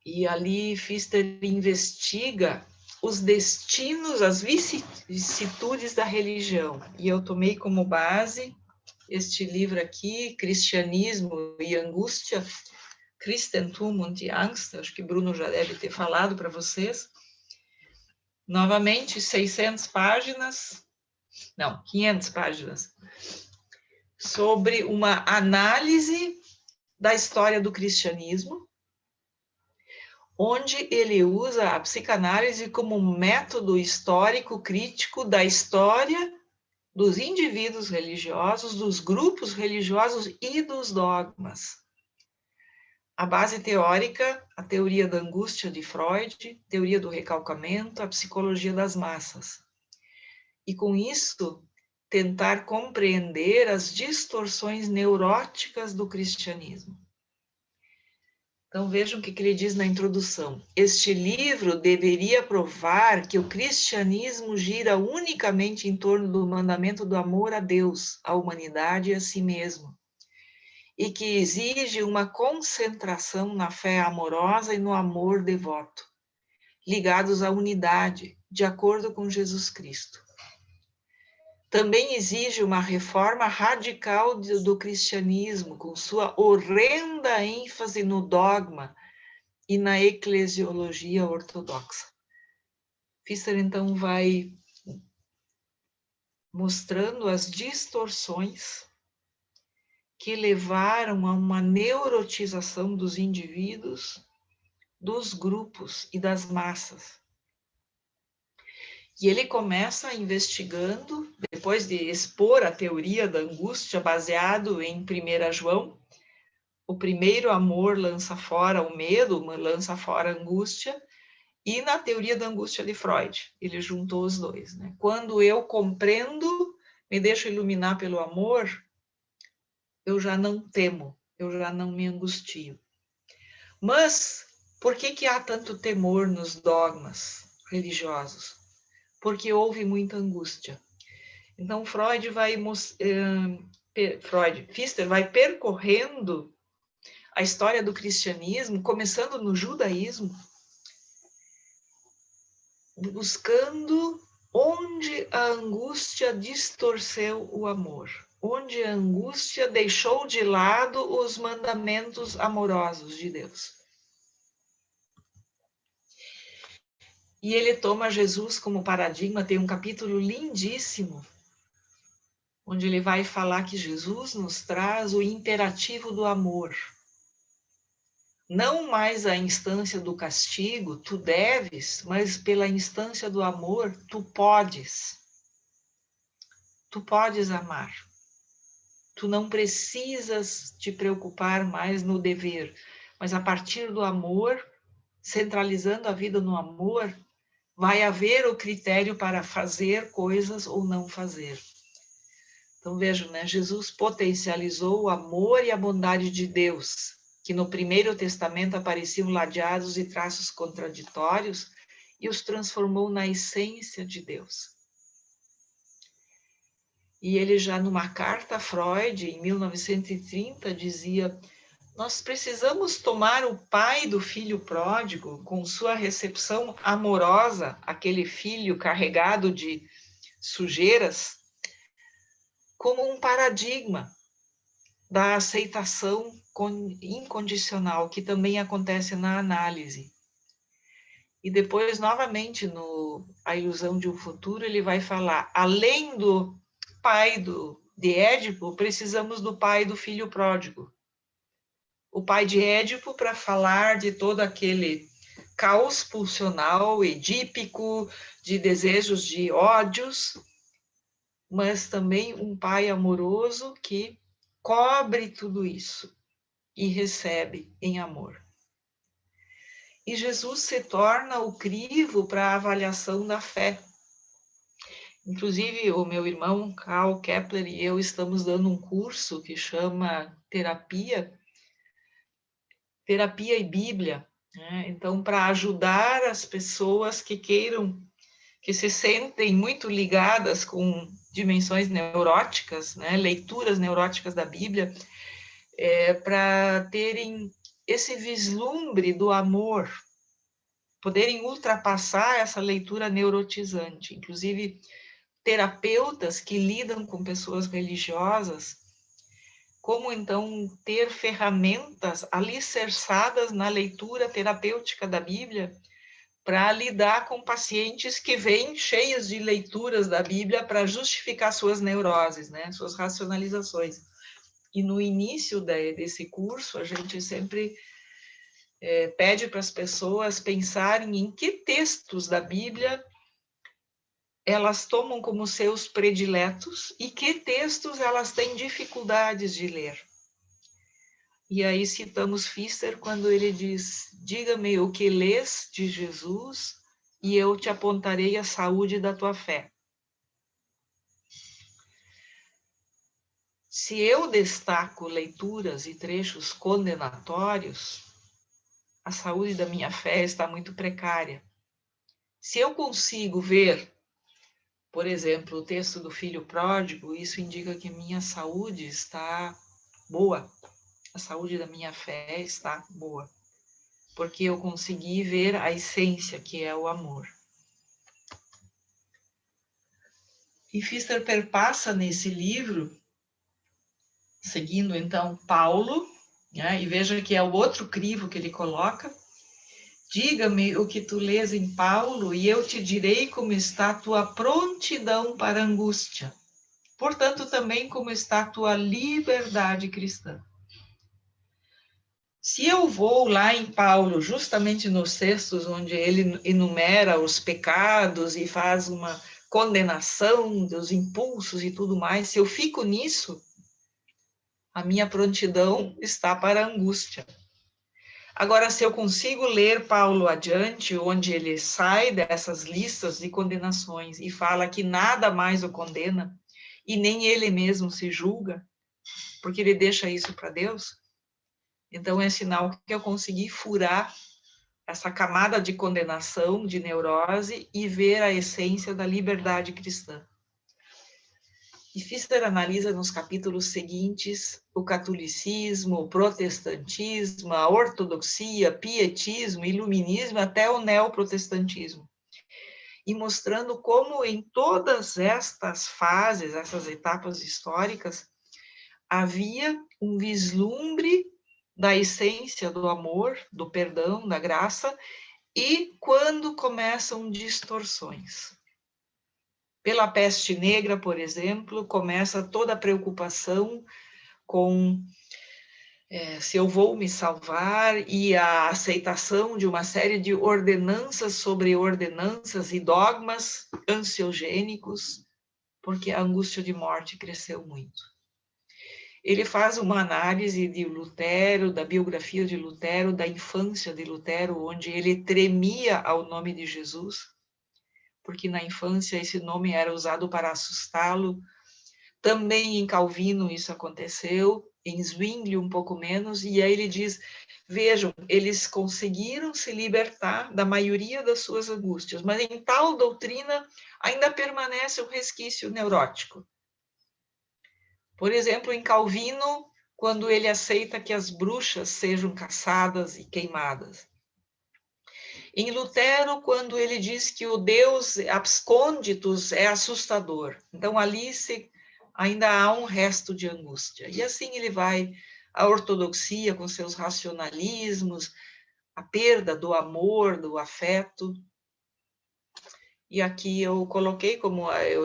E ali Pfister investiga os destinos, as vicissitudes da religião. E eu tomei como base este livro aqui, Cristianismo e Angústia, Christentum und Angst, acho que Bruno já deve ter falado para vocês. Novamente, 500 páginas, sobre uma análise da história do cristianismo, onde ele usa a psicanálise como método histórico crítico da história dos indivíduos religiosos, dos grupos religiosos e dos dogmas. A base teórica, a teoria da angústia de Freud, teoria do recalcamento, a psicologia das massas. E com isso, tentar compreender as distorções neuróticas do cristianismo. Então vejam o que ele diz na introdução. Este livro deveria provar que o cristianismo gira unicamente em torno do mandamento do amor a Deus, à humanidade e a si mesmo, e que exige uma concentração na fé amorosa e no amor devoto, ligados à unidade, de acordo com Jesus Cristo. Também exige uma reforma radical do cristianismo, com sua horrenda ênfase no dogma e na eclesiologia ortodoxa. Pfister, então, vai mostrando as distorções que levaram a uma neurotização dos indivíduos, dos grupos e das massas. E ele começa investigando, depois de expor a teoria da angústia baseado em 1 João, o primeiro amor lança fora o medo, lança fora a angústia, e na teoria da angústia de Freud, ele juntou os dois, né? Quando eu compreendo, me deixo iluminar pelo amor, eu já não temo, eu já não me angustio. Mas por que há tanto temor nos dogmas religiosos? Porque houve muita angústia. Então, Pfister vai percorrendo a história do cristianismo, começando no judaísmo, buscando onde a angústia distorceu o amor, onde a angústia deixou de lado os mandamentos amorosos de Deus. E ele toma Jesus como paradigma, tem um capítulo lindíssimo, onde ele vai falar que Jesus nos traz o imperativo do amor. Não mais a instância do castigo, tu deves, mas pela instância do amor, tu podes. Tu podes amar. Tu não precisas te preocupar mais no dever, mas a partir do amor, centralizando a vida no amor, vai haver o critério para fazer coisas ou não fazer. Então vejam, né? Jesus potencializou o amor e a bondade de Deus, que no Primeiro Testamento apareciam ladeados e traços contraditórios, e os transformou na essência de Deus. E ele já numa carta a Freud, em 1930, dizia: nós precisamos tomar o pai do filho pródigo, com sua recepção amorosa, aquele filho carregado de sujeiras, como um paradigma da aceitação incondicional, que também acontece na análise. E depois, novamente, no A Ilusão de um Futuro, ele vai falar, além do pai de Édipo, precisamos do pai do filho pródigo. O pai de Édipo para falar de todo aquele caos pulsional, edípico, de desejos, de ódios, mas também um pai amoroso que cobre tudo isso e recebe em amor. E Jesus se torna o crivo para a avaliação da fé. Inclusive, o meu irmão Karl Kepler e eu estamos dando um curso que chama Terapia e Bíblia, né? Então, para ajudar as pessoas que queiram, que se sentem muito ligadas com dimensões neuróticas, né, leituras neuróticas da Bíblia, para terem esse vislumbre do amor, poderem ultrapassar essa leitura neurotizante. Inclusive, terapeutas que lidam com pessoas religiosas, como então ter ferramentas alicerçadas na leitura terapêutica da Bíblia para lidar com pacientes que vêm cheios de leituras da Bíblia para justificar suas neuroses, né, suas racionalizações. E no início desse curso, a gente sempre pede para as pessoas pensarem em que textos da Bíblia elas tomam como seus prediletos e que textos elas têm dificuldades de ler. E aí citamos Pfister quando ele diz: diga-me o que lês de Jesus e eu te apontarei a saúde da tua fé. Se eu destaco leituras e trechos condenatórios, a saúde da minha fé está muito precária. Se eu consigo ver, por exemplo, o texto do filho pródigo, isso indica que minha saúde está boa. A saúde da minha fé está boa. Porque eu consegui ver a essência, que é o amor. E Pfister perpassa nesse livro, seguindo então Paulo, né, e veja que é o outro crivo que ele coloca. Diga-me o que tu lês em Paulo, e eu te direi como está a tua prontidão para a angústia. Portanto, também como está a tua liberdade cristã. Se eu vou lá em Paulo, justamente nos textos onde ele enumera os pecados e faz uma condenação dos impulsos e tudo mais, se eu fico nisso, a minha prontidão está para a angústia. Agora, se eu consigo ler Paulo adiante, onde ele sai dessas listas de condenações e fala que nada mais o condena, e nem ele mesmo se julga, porque ele deixa isso para Deus, então é sinal que eu consegui furar essa camada de condenação, de neurose, e ver a essência da liberdade cristã. E Pfister analisa nos capítulos seguintes o catolicismo, o protestantismo, a ortodoxia, pietismo, iluminismo, até o neoprotestantismo. E mostrando como em todas estas fases, essas etapas históricas, havia um vislumbre da essência do amor, do perdão, da graça, e quando começam distorções. Pela peste negra, por exemplo, começa toda a preocupação com se eu vou me salvar e a aceitação de uma série de ordenanças sobre ordenanças e dogmas ansiogênicos, porque a angústia de morte cresceu muito. Ele faz uma análise de Lutero, da biografia de Lutero, da infância de Lutero, onde ele tremia ao nome de Jesus, porque na infância esse nome era usado para assustá-lo. Também em Calvino isso aconteceu, em Zwingli um pouco menos, e aí ele diz, vejam, eles conseguiram se libertar da maioria das suas angústias, mas em tal doutrina ainda permanece um resquício neurótico. Por exemplo, em Calvino, quando ele aceita que as bruxas sejam caçadas e queimadas. Em Lutero, quando ele diz que o Deus abscônditus é assustador. Então, ali ainda há um resto de angústia. E assim ele vai à ortodoxia com seus racionalismos, a perda do amor, do afeto. E aqui eu coloquei, como eu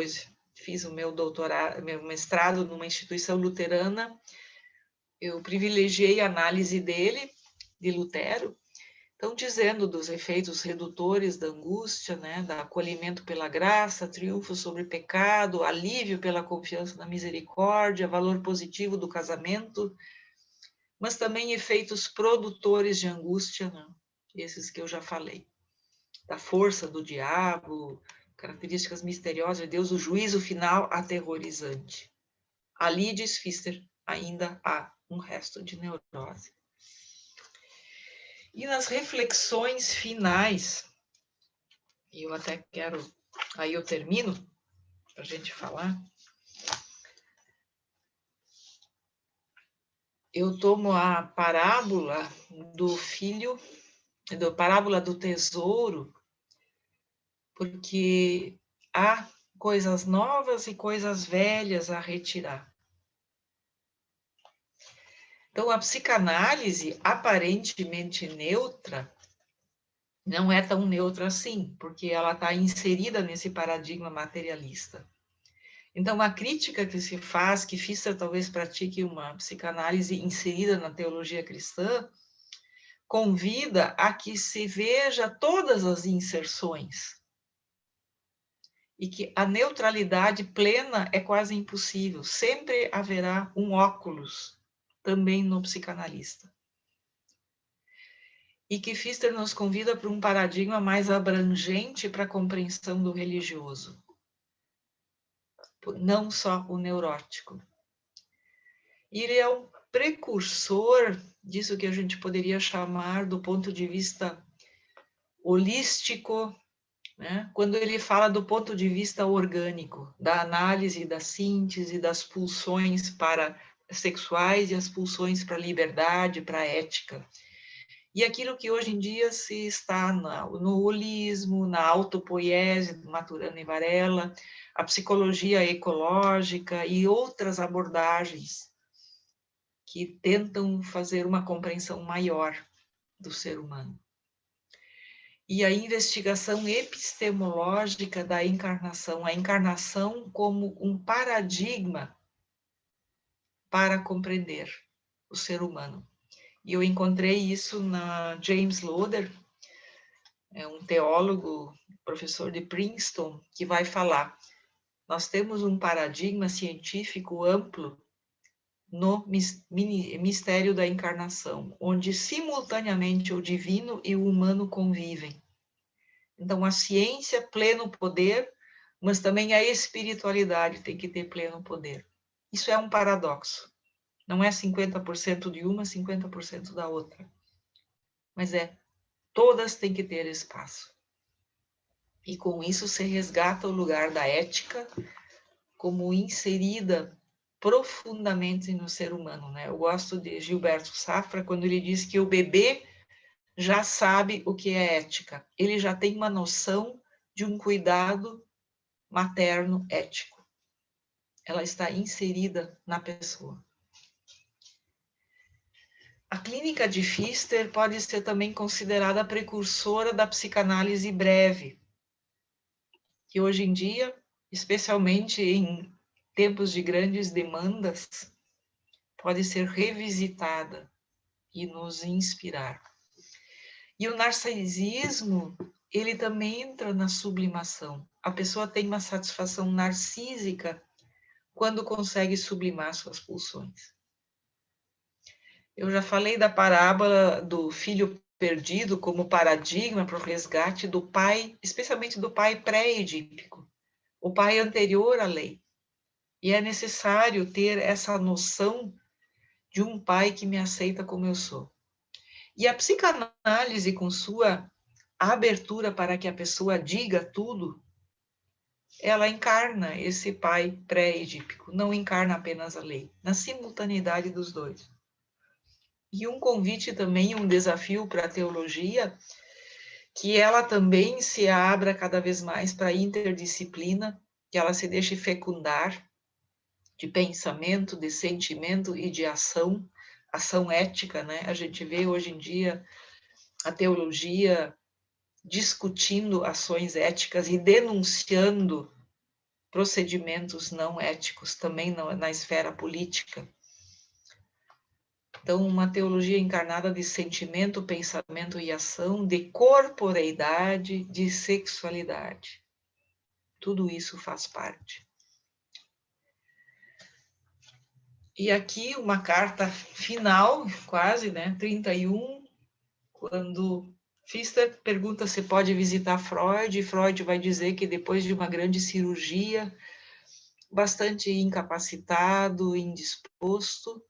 fiz o meu doutorado, meu mestrado numa instituição luterana, eu privilegiei a análise dele, de Lutero, então, dizendo dos efeitos redutores da angústia, né, da acolhimento pela graça, triunfo sobre o pecado, alívio pela confiança na misericórdia, valor positivo do casamento, mas também efeitos produtores de angústia, né, esses que eu já falei, da força do diabo, características misteriosas de Deus, o juízo final aterrorizante. Ali, diz Pfister, ainda há um resto de neurose. E nas reflexões finais, e eu até quero, aí eu termino, para a gente falar, eu tomo a parábola do filho, a parábola do tesouro, porque há coisas novas e coisas velhas a retirar. Então, a psicanálise, aparentemente neutra, não é tão neutra assim, porque ela está inserida nesse paradigma materialista. Então, a crítica que se faz, que Pfister talvez pratique uma psicanálise inserida na teologia cristã, convida a que se veja todas as inserções. E que a neutralidade plena é quase impossível. Sempre haverá um óculos, também no psicanalista. E que Pfister nos convida para um paradigma mais abrangente para a compreensão do religioso. Não só o neurótico. E ele é um precursor disso que a gente poderia chamar do ponto de vista holístico, né? Quando ele fala do ponto de vista orgânico, da análise, da síntese, das pulsões para sexuais e as pulsões para a liberdade, para a ética. E aquilo que hoje em dia se está no holismo, na autopoiese, do Maturana e Varela, a psicologia ecológica e outras abordagens que tentam fazer uma compreensão maior do ser humano. E a investigação epistemológica da encarnação, a encarnação como um paradigma para compreender o ser humano. E eu encontrei isso na James Loder, é um teólogo, professor de Princeton, que vai falar: nós temos um paradigma científico amplo no mistério da encarnação, onde simultaneamente o divino e o humano convivem. Então, a ciência, pleno poder, mas também a espiritualidade tem que ter pleno poder. Isso é um paradoxo. Não é 50% de uma, 50% da outra. Mas todas têm que ter espaço. E com isso se resgata o lugar da ética como inserida profundamente no ser humano, né? Eu gosto de Gilberto Safra quando ele diz que o bebê já sabe o que é ética. Ele já tem uma noção de um cuidado materno ético. Ela está inserida na pessoa. A clínica de Pfister pode ser também considerada a precursora da psicanálise breve, que hoje em dia, especialmente em tempos de grandes demandas, pode ser revisitada e nos inspirar. E o narcisismo, ele também entra na sublimação. A pessoa tem uma satisfação narcísica quando consegue sublimar suas pulsões. Eu já falei da parábola do filho perdido como paradigma para o resgate do pai, especialmente do pai pré-edípico, o pai anterior à lei. E é necessário ter essa noção de um pai que me aceita como eu sou. E a psicanálise, com sua abertura para que a pessoa diga tudo, ela encarna esse pai pré-edípico, não encarna apenas a lei, na simultaneidade dos dois. E um convite também, um desafio para a teologia, que ela também se abra cada vez mais para a interdisciplina, que ela se deixe fecundar de pensamento, de sentimento e de ação ética, né? A gente vê hoje em dia a teologia discutindo ações éticas e denunciando procedimentos não éticos também na esfera política. Então, uma teologia encarnada de sentimento, pensamento e ação, de corporeidade, de sexualidade. Tudo isso faz parte. E aqui uma carta final, quase, né? 31, quando Pfister pergunta se pode visitar Freud, e Freud vai dizer que depois de uma grande cirurgia, bastante incapacitado, indisposto,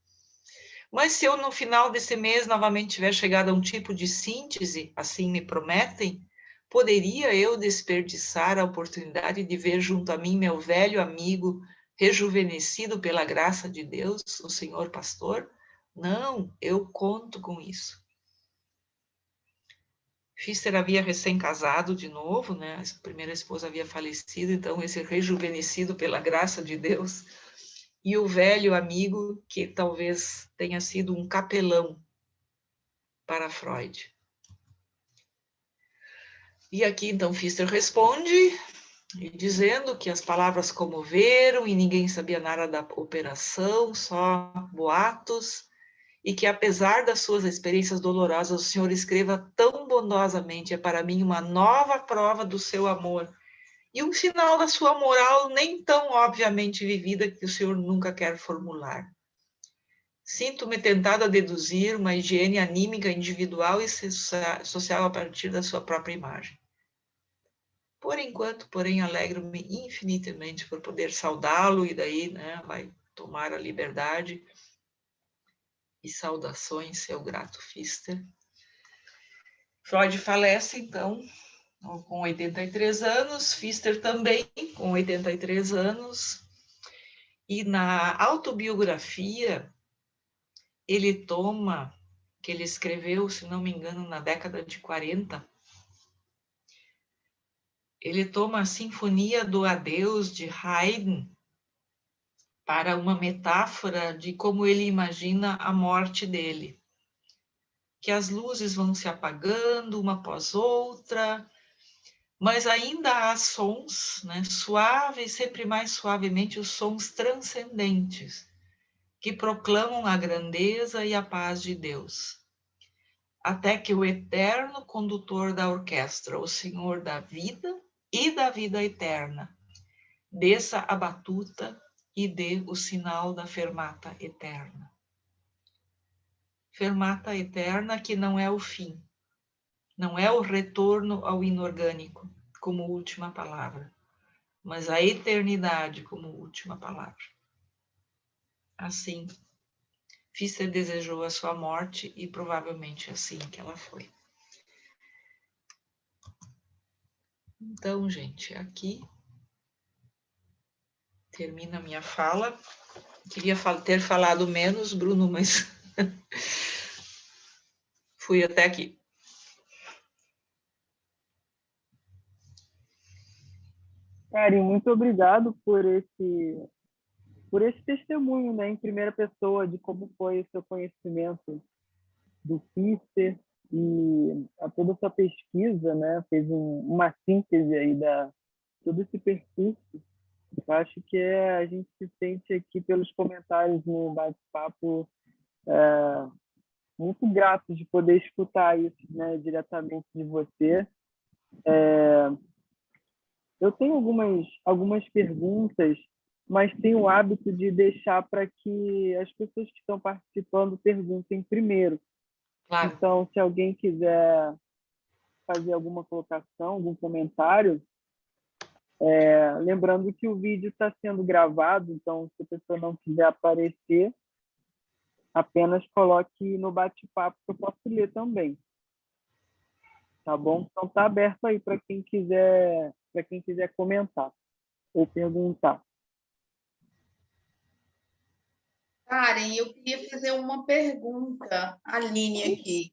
mas se eu no final desse mês novamente tiver chegado a um tipo de síntese, assim me prometem, poderia eu desperdiçar a oportunidade de ver junto a mim meu velho amigo, rejuvenescido pela graça de Deus, o senhor pastor? Não, eu conto com isso. Pfister havia recém-casado de novo, né? A primeira esposa havia falecido, então esse rejuvenescido pela graça de Deus, e o velho amigo que talvez tenha sido um capelão para Freud. E aqui então Pfister responde, dizendo que as palavras comoveram e ninguém sabia nada da operação, só boatos, e que apesar das suas experiências dolorosas, o Senhor escreva tão bondosamente, é para mim uma nova prova do seu amor, e um sinal da sua moral nem tão obviamente vivida que o Senhor nunca quer formular. Sinto-me tentada a deduzir uma higiene anímica individual e social a partir da sua própria imagem. Por enquanto, porém, alegro-me infinitamente por poder saudá-lo, e daí, né, vai tomar a liberdade. E saudações, seu grato Pfister. Freud falece, então, com 83 anos, Pfister também, com 83 anos, e na autobiografia, ele toma, que ele escreveu, se não me engano, na década de 40, ele toma a Sinfonia do Adeus de Haydn para uma metáfora de como ele imagina a morte dele. Que as luzes vão se apagando uma após outra, mas ainda há sons, né, suaves, sempre mais suavemente, os sons transcendentes, que proclamam a grandeza e a paz de Deus. Até que o eterno condutor da orquestra, o Senhor da vida e da vida eterna, desça a batuta e dê o sinal da fermata eterna. Fermata eterna que não é o fim, não é o retorno ao inorgânico como última palavra, mas a eternidade como última palavra. Assim, Pfister desejou a sua morte e provavelmente assim que ela foi. Então, gente, aqui termina a minha fala. Queria ter falado menos, Bruno, mas fui até aqui. Karen, muito obrigado por esse testemunho, né, em primeira pessoa de como foi o seu conhecimento do Pfister e a toda essa pesquisa, né, fez uma síntese aí da todo esse percurso. Eu acho que a gente se sente aqui pelos comentários no bate-papo muito grato de poder escutar isso, né, diretamente de você. Eu tenho algumas perguntas, mas tenho o hábito de deixar para que as pessoas que estão participando perguntem primeiro. Claro. Então, se alguém quiser fazer alguma colocação, algum comentário, lembrando que o vídeo está sendo gravado, então, se a pessoa não quiser aparecer, apenas coloque no bate-papo que eu posso ler também. Tá bom? Então, está aberto aí para quem quiser comentar ou perguntar. Karen, eu queria fazer uma pergunta, Aline, aqui.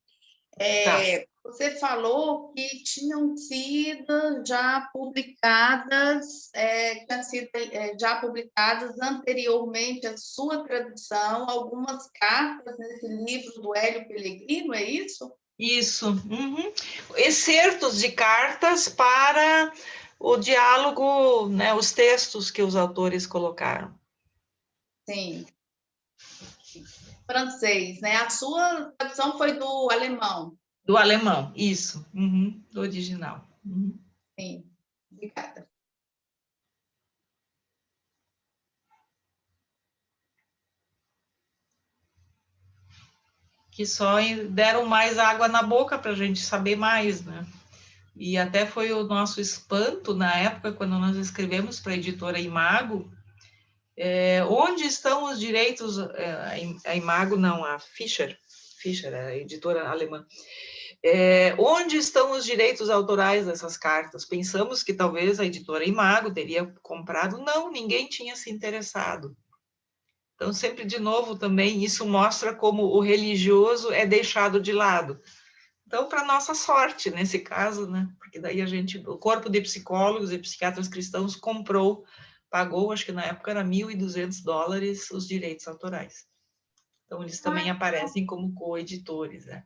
Você falou que tinham sido já publicadas, anteriormente à sua tradução, algumas cartas nesse livro do Hélio Pellegrino, é isso? Isso. Uhum. Excertos de cartas para o diálogo, né, os textos que os autores colocaram. Sim. Francês, né? A sua tradução foi do alemão. Do alemão, isso. Uhum. Do original. Uhum. Sim. Obrigada. Que só deram mais água na boca para a gente saber mais, né? E até foi o nosso espanto na época, quando nós escrevemos para a editora Imago, onde estão os direitos, a Imago não, a Fischer, a editora alemã, onde estão os direitos autorais dessas cartas? Pensamos que talvez a editora Imago teria comprado, não, ninguém tinha se interessado. Então, sempre de novo também, isso mostra como o religioso é deixado de lado. Então, para nossa sorte, nesse caso, né? Porque daí o corpo de psicólogos e psiquiatras cristãos pagou, acho que na época era $1.200 os direitos autorais. Então, eles também aparecem como coeditores, né?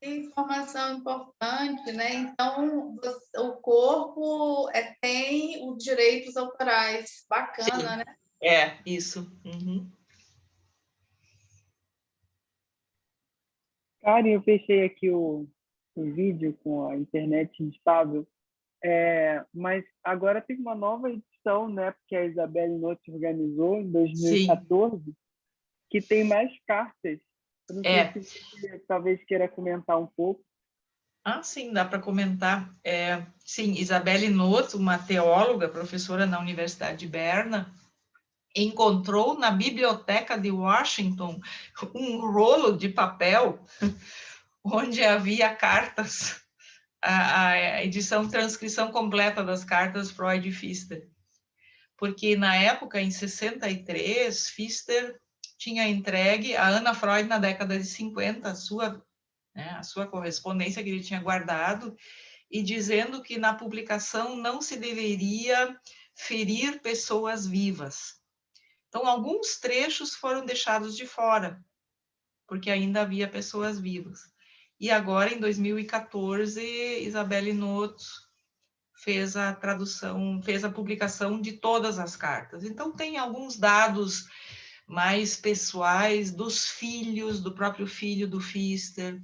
Informação importante, né? Então, o corpo tem os direitos autorais. Bacana, Sim. né? Isso. Uhum. Karen, eu fechei aqui o vídeo com a internet instável, mas agora tem uma nova edição, né? Porque a Isabelle Notti organizou em 2014, sim, que tem mais cartas. Eu não sei se você talvez queira comentar um pouco. Sim, dá para comentar. Sim, Isabelle Noto, uma teóloga, professora na Universidade de Berna, encontrou na biblioteca de Washington um rolo de papel onde havia cartas, a edição, transcrição completa das cartas Freud e Pfister. Porque na época, em 63, Pfister tinha entregue a Anna Freud, na década de 50, a sua correspondência que ele tinha guardado, e dizendo que na publicação não se deveria ferir pessoas vivas. Então, alguns trechos foram deixados de fora, porque ainda havia pessoas vivas. E agora, em 2014, Isabelle Noto fez a tradução, fez a publicação de todas as cartas. Então, tem alguns dados mais pessoais dos filhos, do próprio filho do Pfister.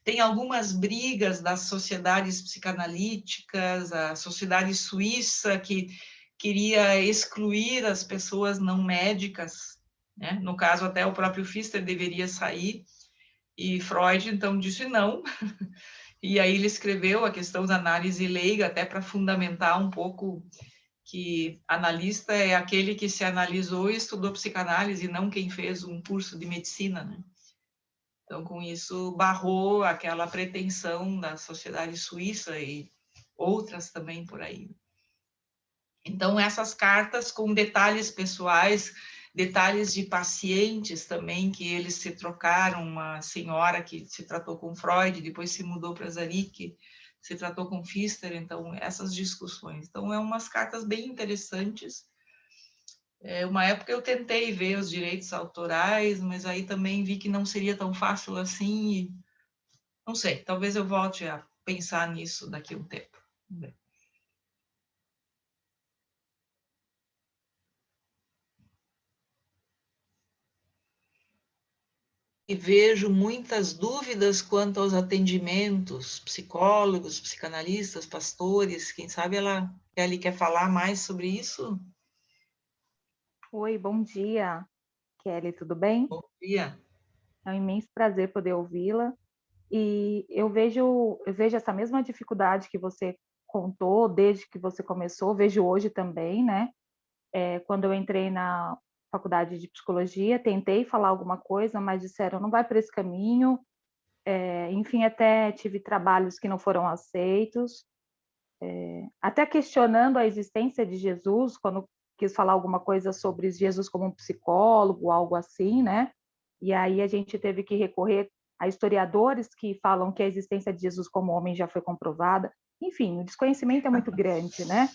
Tem algumas brigas das sociedades psicanalíticas, a sociedade suíça que queria excluir as pessoas não médicas, né? No caso, até o próprio Pfister deveria sair, e Freud, então, disse não. E aí ele escreveu a questão da análise leiga, até para fundamentar um pouco que analista é aquele que se analisou e estudou psicanálise, não quem fez um curso de medicina, né? Então, com isso, barrou aquela pretensão da sociedade suíça e outras também por aí. Então, essas cartas com detalhes pessoais, detalhes de pacientes também, que eles se trocaram, uma senhora que se tratou com Freud, depois se mudou para Zanuck, se tratou com Pfister, então, essas discussões. Então, umas cartas bem interessantes. Uma época eu tentei ver os direitos autorais, mas aí também vi que não seria tão fácil assim, e não sei, talvez eu volte a pensar nisso daqui a um tempo. Vamos ver. E vejo muitas dúvidas quanto aos atendimentos, psicólogos, psicanalistas, pastores, quem sabe Kelly quer falar mais sobre isso? Oi, bom dia, Kelly, tudo bem? Bom dia. É um imenso prazer poder ouvi-la. E eu vejo essa mesma dificuldade que você contou desde que você começou, vejo hoje também, né? Quando eu entrei na faculdade de psicologia, tentei falar alguma coisa, mas disseram, não vai por esse caminho. Enfim, até tive trabalhos que não foram aceitos. Até questionando a existência de Jesus, quando quis falar alguma coisa sobre Jesus como um psicólogo, algo assim, né? E aí a gente teve que recorrer a historiadores que falam que a existência de Jesus como homem já foi comprovada. Enfim, o desconhecimento é muito grande, né?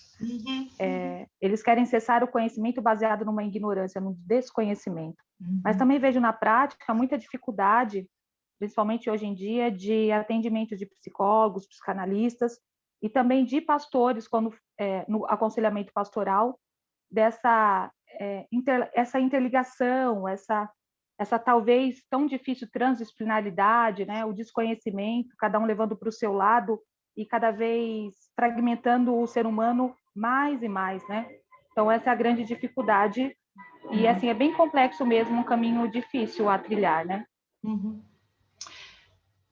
Eles querem cessar o conhecimento baseado numa ignorância, num desconhecimento. Mas também vejo na prática muita dificuldade, principalmente hoje em dia, de atendimento de psicólogos, psicanalistas e também de pastores, quando no aconselhamento pastoral, essa interligação, essa talvez tão difícil transdisciplinaridade, né? O desconhecimento, cada um levando para o seu lado e cada vez fragmentando o ser humano mais e mais, né? Então essa é a grande dificuldade e assim é bem complexo mesmo, um caminho difícil a trilhar, né?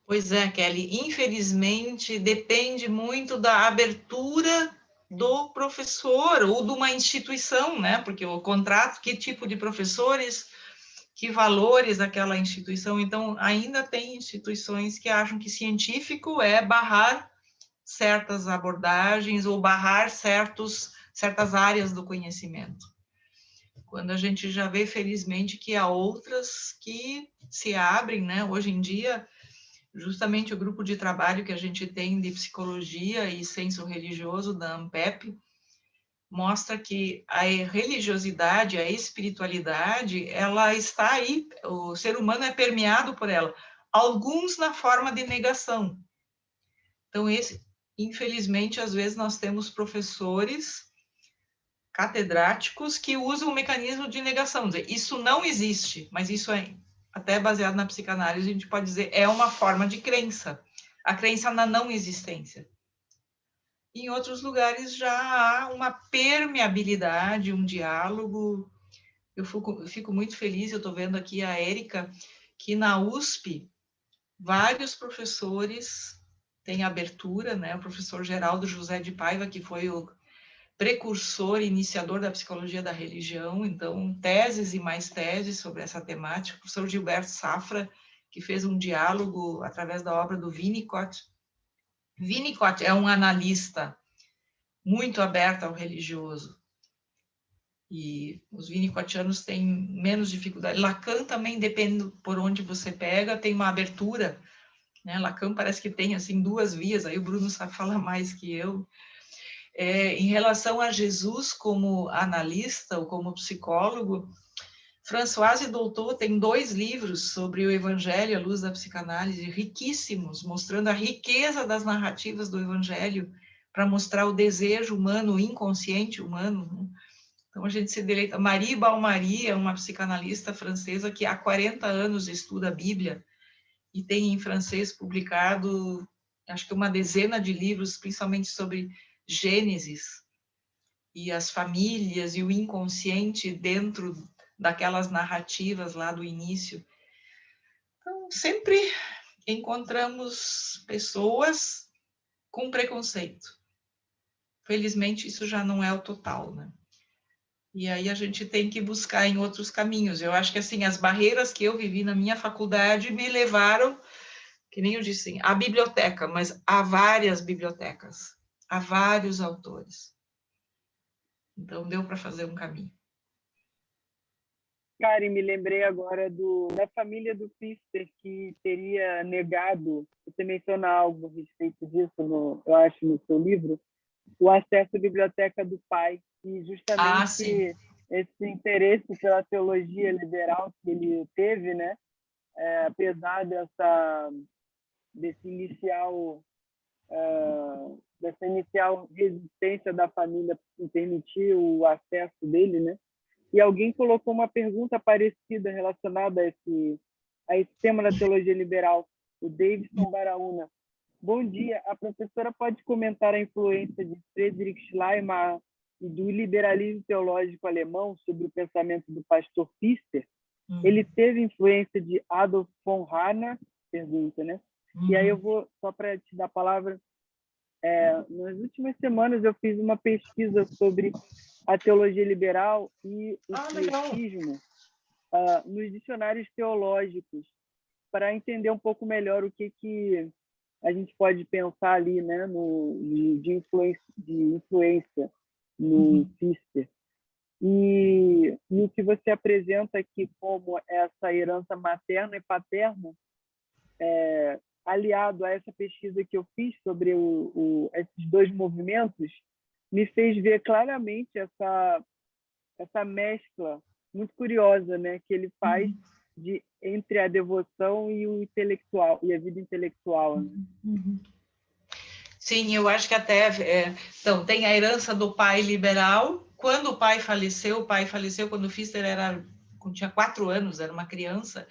Pois é, Kelly, infelizmente depende muito da abertura do professor ou de uma instituição, né? Porque o contrato, que tipo de professores, que valores aquela instituição. Então, ainda tem instituições que acham que científico é barrar certas abordagens ou barrar certas áreas do conhecimento. quando a gente já vê, felizmente, que há outras que se abrem, né? Hoje em dia, justamente o grupo de trabalho que a gente tem de psicologia e senso religioso da ANPEP mostra que a religiosidade, a espiritualidade, ela está aí, o ser humano é permeado por ela, alguns na forma de negação. Então, infelizmente, às vezes nós temos professores catedráticos que usam o mecanismo de negação, dizer, isso não existe, mas isso é até baseado na psicanálise, a gente pode dizer, é uma forma de crença, a crença na não existência. Em outros lugares já há uma permeabilidade, um diálogo. Eu fico muito feliz, eu estou vendo aqui a Érica, que na USP, vários professores têm abertura, né? O professor Geraldo José de Paiva, que foi o precursor, iniciador da psicologia da religião, então, teses e mais teses sobre essa temática. O professor Gilberto Safra, que fez um diálogo através da obra do Winnicott. Winnicott é um analista muito aberto ao religioso, e os winnicottianos têm menos dificuldade. Lacan também, depende por onde você pega, tem uma abertura, né? Lacan parece que tem, assim, 2 vias, aí o Bruno sabe falar mais que eu. Em relação a Jesus como analista ou como psicólogo, Françoise Dolto tem 2 livros sobre o Evangelho à luz da psicanálise, riquíssimos, mostrando a riqueza das narrativas do Evangelho para mostrar o desejo humano, o inconsciente humano, né? Então, a gente se deleita. Marie Balmary é uma psicanalista francesa que há 40 anos estuda a Bíblia e tem em francês publicado, acho que uma dezena de livros, principalmente sobre Gênesis e as famílias e o inconsciente dentro daquelas narrativas lá do início. Então, sempre encontramos pessoas com preconceito. Felizmente, isso já não é o total, né? E aí a gente tem que buscar em outros caminhos. Eu acho que, assim, as barreiras que eu vivi na minha faculdade me levaram, que nem eu disse, assim, à biblioteca, mas há várias bibliotecas, há vários autores. Então, deu para fazer um caminho. Karen, me lembrei agora da família do Pfister, que teria negado, você menciona algo a respeito disso, eu acho, no seu livro, o acesso à biblioteca do pai, e justamente esse interesse pela teologia liberal que ele teve, né? Apesar dessa inicial resistência da família em permitir o acesso dele, né? E alguém colocou uma pergunta parecida relacionada a esse tema da teologia liberal, o Davidson Baraúna. Bom dia, a professora pode comentar a influência de Friedrich Schleiermacher e do liberalismo teológico alemão sobre o pensamento do pastor Pfister? Ele teve influência de Adolf von Harnack? Pergunta, né? E aí eu vou, só para te dar a palavra, nas últimas semanas eu fiz uma pesquisa sobre a teologia liberal e o pietismo nos dicionários teológicos, para entender um pouco melhor o que a gente pode pensar ali, né, de influência no Pfister. E o que você apresenta aqui como essa herança materna e paterna, aliado a essa pesquisa que eu fiz sobre esses 2 movimentos, me fez ver claramente essa mescla muito curiosa, né, que ele faz entre a devoção e o intelectual, e a vida intelectual, né? Sim, eu acho que até... então, tem a herança do pai liberal. Quando o pai faleceu quando o Pfister tinha 4 anos, era uma criança.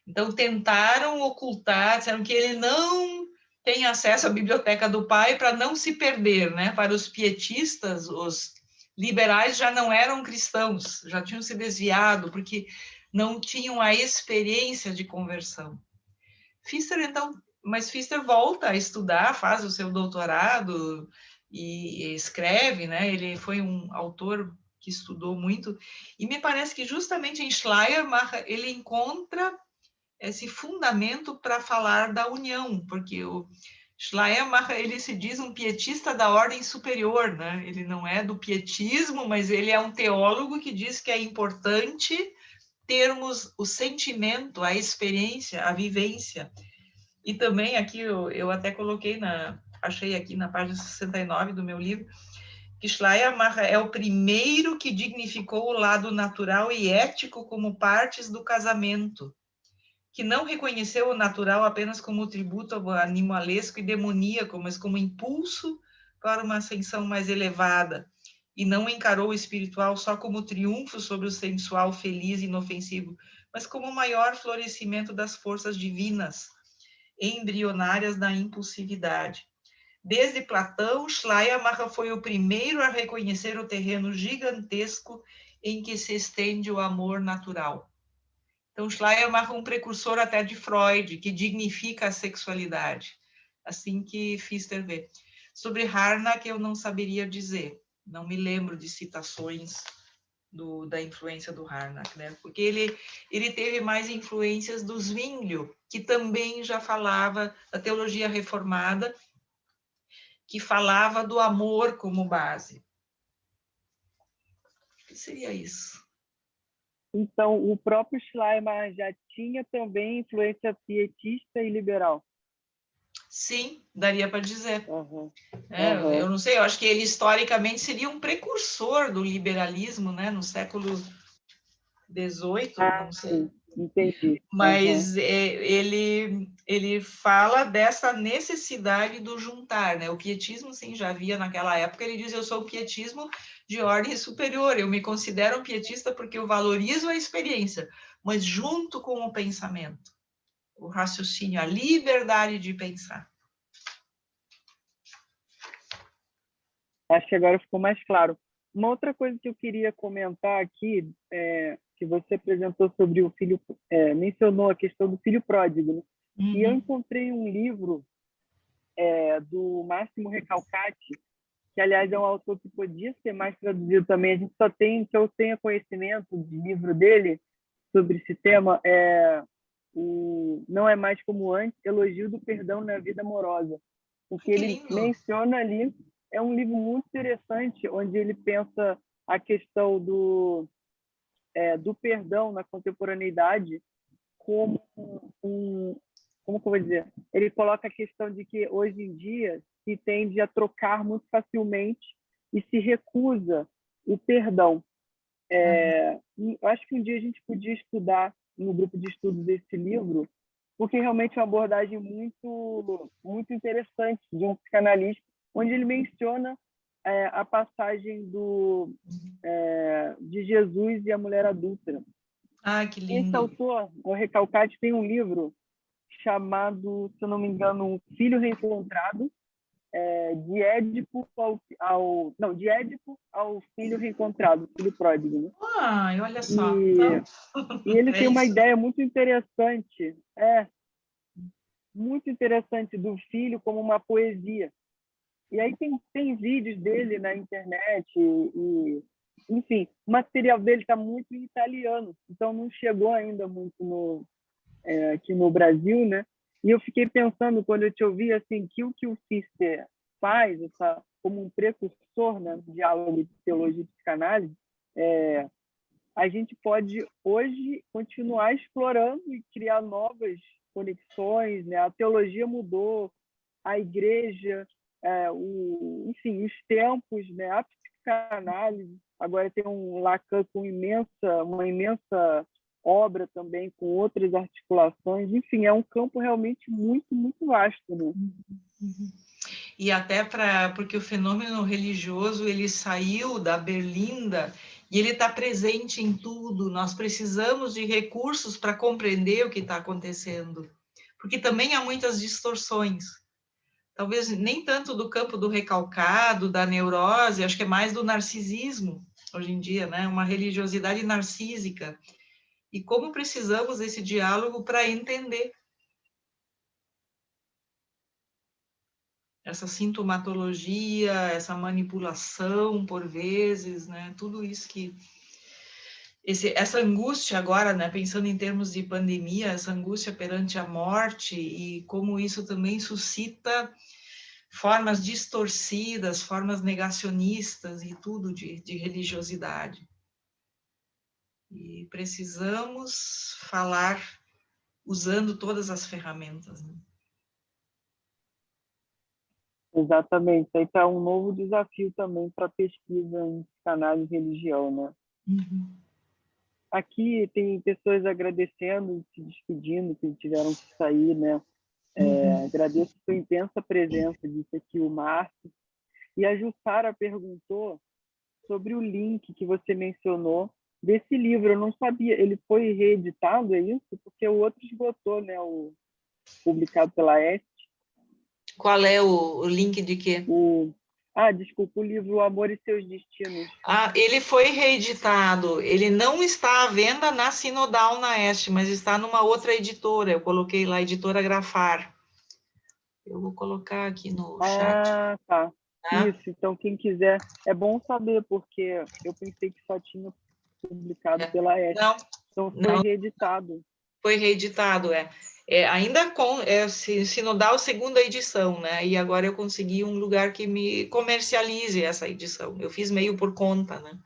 Então, tentaram ocultar, disseram que ele não tem acesso à biblioteca do pai para não se perder, né? Para os pietistas, os liberais já não eram cristãos, já tinham se desviado, porque não tinham a experiência de conversão. Mas Pfister volta a estudar, faz o seu doutorado e escreve, né? Ele foi um autor que estudou muito, e me parece que justamente em Schleiermacher ele encontra esse fundamento para falar da união, porque o Schleiermacher, ele se diz um pietista da ordem superior, né? Ele não é do pietismo, mas ele é um teólogo que diz que é importante termos o sentimento, a experiência, a vivência. E também aqui eu até coloquei achei aqui na página 69 do meu livro, que Schleiermacher é o primeiro que dignificou o lado natural e ético como partes do casamento, que não reconheceu o natural apenas como tributo animalesco e demoníaco, mas como impulso para uma ascensão mais elevada, e não encarou o espiritual só como triunfo sobre o sensual feliz e inofensivo, mas como o maior florescimento das forças divinas, embrionárias da impulsividade. Desde Platão, Schleiermacher foi o primeiro a reconhecer o terreno gigantesco em que se estende o amor natural. Então, Schleiermacher é um precursor até de Freud, que dignifica a sexualidade, assim que Pfister vê. Sobre Harnack, eu não saberia dizer, não me lembro de citações da influência do Harnack, né? Porque ele teve mais influências do Zwinglio, que também já falava da teologia reformada, que falava do amor como base. O que seria isso? Então, o próprio Schleiermacher já tinha também influência pietista e liberal. Sim, daria para dizer. Uhum. Eu não sei, eu acho que ele historicamente seria um precursor do liberalismo, né, no século XVIII, não sei. Sim, entendi. Mas ele fala dessa necessidade do juntar, né? O pietismo, sim, já havia naquela época, ele diz, eu sou o pietismo de ordem superior, eu me considero um pietista porque eu valorizo a experiência, mas junto com o pensamento, o raciocínio, a liberdade de pensar. Acho que agora ficou mais claro. Uma outra coisa que eu queria comentar aqui, que você apresentou sobre o filho, mencionou a questão do filho pródigo, né? Uhum. E eu encontrei um livro do Máximo Recalcati, que, aliás, é um autor que podia ser mais traduzido também. A gente só tem, que eu tenha conhecimento de livro dele sobre esse tema, Não é Mais Como Antes, Elogio do Perdão na Vida Amorosa. O que ele menciona ali é um livro muito interessante, onde ele pensa a questão do perdão na contemporaneidade como como que eu vou dizer? Ele coloca a questão de que hoje em dia se tende a trocar muito facilmente e se recusa o perdão. Eu acho que um dia a gente podia estudar no grupo de estudos desse livro, porque realmente é uma abordagem muito, muito interessante de um psicanalista, onde ele menciona a passagem de Jesus e a mulher adúltera. Ah, que lindo. Esse autor, o Recalcati, tem um livro chamado, se eu não me engano, Um Filho Reencontrado, de Édipo ao filho reencontrado, filho pródigo, né? Olha só. E ele tem uma ideia muito interessante, muito interessante do filho como uma poesia. E aí tem vídeos dele na internet enfim, o material dele está muito em italiano, então não chegou ainda muito aqui no Brasil, né? E eu fiquei pensando, quando eu te ouvi, assim, que o Pfister faz, como um precursor, né, do diálogo de teologia e psicanálise, a gente pode, hoje, continuar explorando e criar novas conexões, né? A teologia mudou, a igreja, enfim, os tempos, né? A psicanálise, agora tem um Lacan com uma imensa obra também, com outras articulações, enfim, é um campo realmente muito, muito vasto, né? E até porque o fenômeno religioso, ele saiu da berlinda e ele está presente em tudo. Nós precisamos de recursos para compreender o que está acontecendo, porque também há muitas distorções. Talvez nem tanto do campo do recalcado, da neurose, acho que é mais do narcisismo, hoje em dia, né? Uma religiosidade narcísica. E como precisamos desse diálogo para entender essa sintomatologia, essa manipulação, por vezes, né? Tudo isso essa angústia agora, né, pensando em termos de pandemia, essa angústia perante a morte e como isso também suscita formas distorcidas, formas negacionistas e tudo de religiosidade. E precisamos falar usando todas as ferramentas, né? Exatamente. Aí está um novo desafio também para pesquisa em psicanálise e religião, né? Uhum. Aqui tem pessoas agradecendo, se despedindo, que tiveram que sair, né? Agradeço sua intensa presença, disse aqui o Márcio. E a Jussara perguntou sobre o link que você mencionou desse livro. Eu não sabia, ele foi reeditado, é isso? Porque o outro esgotou, né? O publicado pela Est. Qual é o link de quê? Desculpa, o livro O Amor e Seus Destinos. Ele foi reeditado. Ele não está à venda na Sinodal, na Este, mas está numa outra editora. Eu coloquei lá, Editora Grafar. Eu vou colocar aqui no chat. Tá. Tá? Isso, então quem quiser, é bom saber, porque eu pensei que só tinha publicado pela Est. Não, Então foi reeditado. foi reeditado, ainda com Sinodal segunda edição, né? E agora eu consegui um lugar que me comercialize essa edição. Eu fiz meio por conta, né?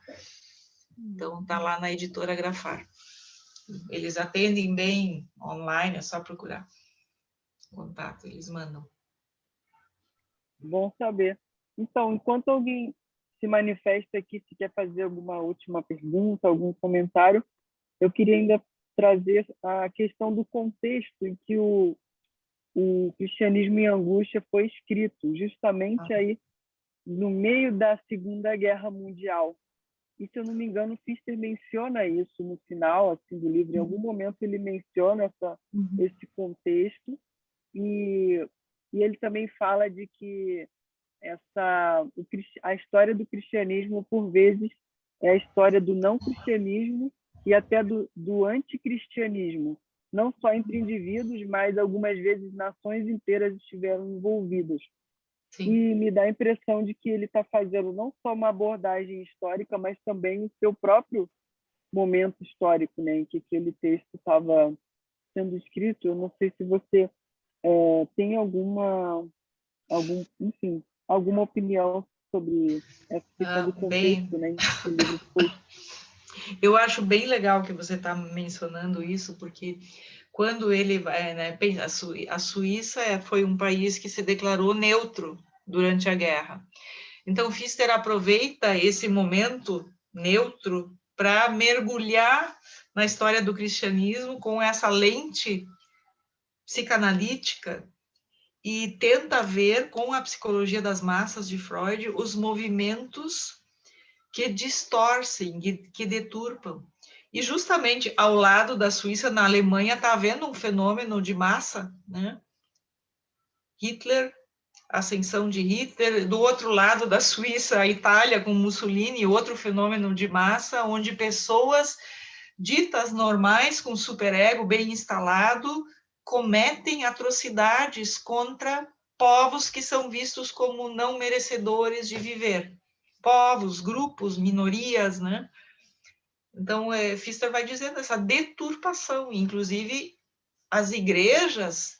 Então tá lá na Editora Grafar. Eles atendem bem online, é só procurar contato, eles mandam. Bom saber. Então, enquanto alguém se manifesta aqui, se quer fazer alguma última pergunta, algum comentário, eu queria ainda trazer a questão do contexto em que o Cristianismo em Angústia foi escrito, justamente aí no meio da Segunda Guerra Mundial. E, se eu não me engano, o Pfister menciona isso no final assim, do livro. Em algum momento ele menciona esse contexto e ele também fala de que a história do cristianismo, por vezes, é a história do não-cristianismo e até do anticristianismo. Não só entre indivíduos, mas algumas vezes nações inteiras estiveram envolvidas. Sim. E me dá a impressão de que ele está fazendo não só uma abordagem histórica, mas também o seu próprio momento histórico, né, em que aquele texto estava sendo escrito. Eu não sei se você tem alguma opinião sobre essa questão do contexto, né, em que o livro foi. Eu acho bem legal que você está mencionando isso, porque quando ele vai, né, a Suíça foi um país que se declarou neutro durante a guerra. Então, Pfister aproveita esse momento neutro para mergulhar na história do cristianismo com essa lente psicanalítica e tenta ver com a psicologia das massas de Freud os movimentos que distorcem, que deturpam. E justamente ao lado da Suíça, na Alemanha, está havendo um fenômeno de massa, né? Hitler, a ascensão de Hitler, do outro lado da Suíça, a Itália com Mussolini, outro fenômeno de massa, onde pessoas ditas normais, com superego bem instalado, cometem atrocidades contra povos que são vistos como não merecedores de viver. Povos, grupos, minorias, né? Então, Pfister vai dizendo essa deturpação, inclusive as igrejas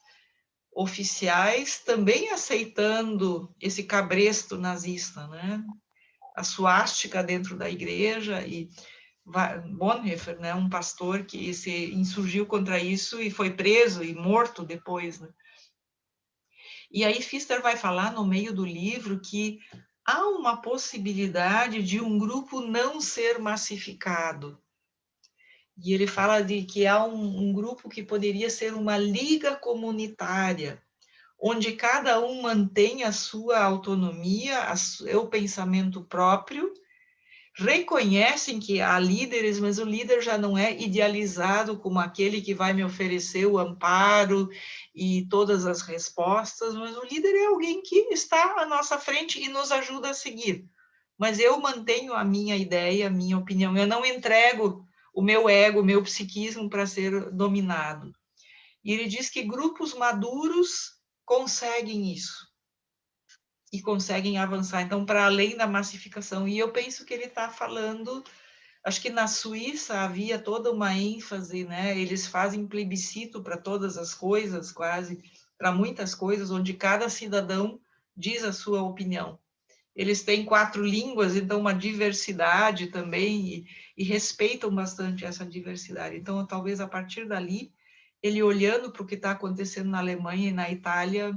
oficiais também aceitando esse cabresto nazista, né? A suástica dentro da igreja e Bonhoeffer, né, um pastor que se insurgiu contra isso e foi preso e morto depois, né? E aí Pfister vai falar no meio do livro que há uma possibilidade de um grupo não ser massificado. E ele fala de que há um grupo que poderia ser uma liga comunitária, onde cada um mantém a sua autonomia, o seu pensamento próprio, reconhecem que há líderes, mas o líder já não é idealizado como aquele que vai me oferecer o amparo e todas as respostas, mas o líder é alguém que está à nossa frente e nos ajuda a seguir. Mas eu mantenho a minha ideia, a minha opinião, eu não entrego o meu ego, o meu psiquismo para ser dominado. E ele diz que grupos maduros conseguem isso. E conseguem avançar, então, para além da massificação. E eu penso que ele está falando Acho que na Suíça havia toda uma ênfase, né? Eles fazem plebiscito para todas as coisas, quase, para muitas coisas, onde cada cidadão diz a sua opinião. Eles têm 4 línguas, então uma diversidade também, e respeitam bastante essa diversidade. Então, talvez a partir dali, ele olhando para o que está acontecendo na Alemanha e na Itália,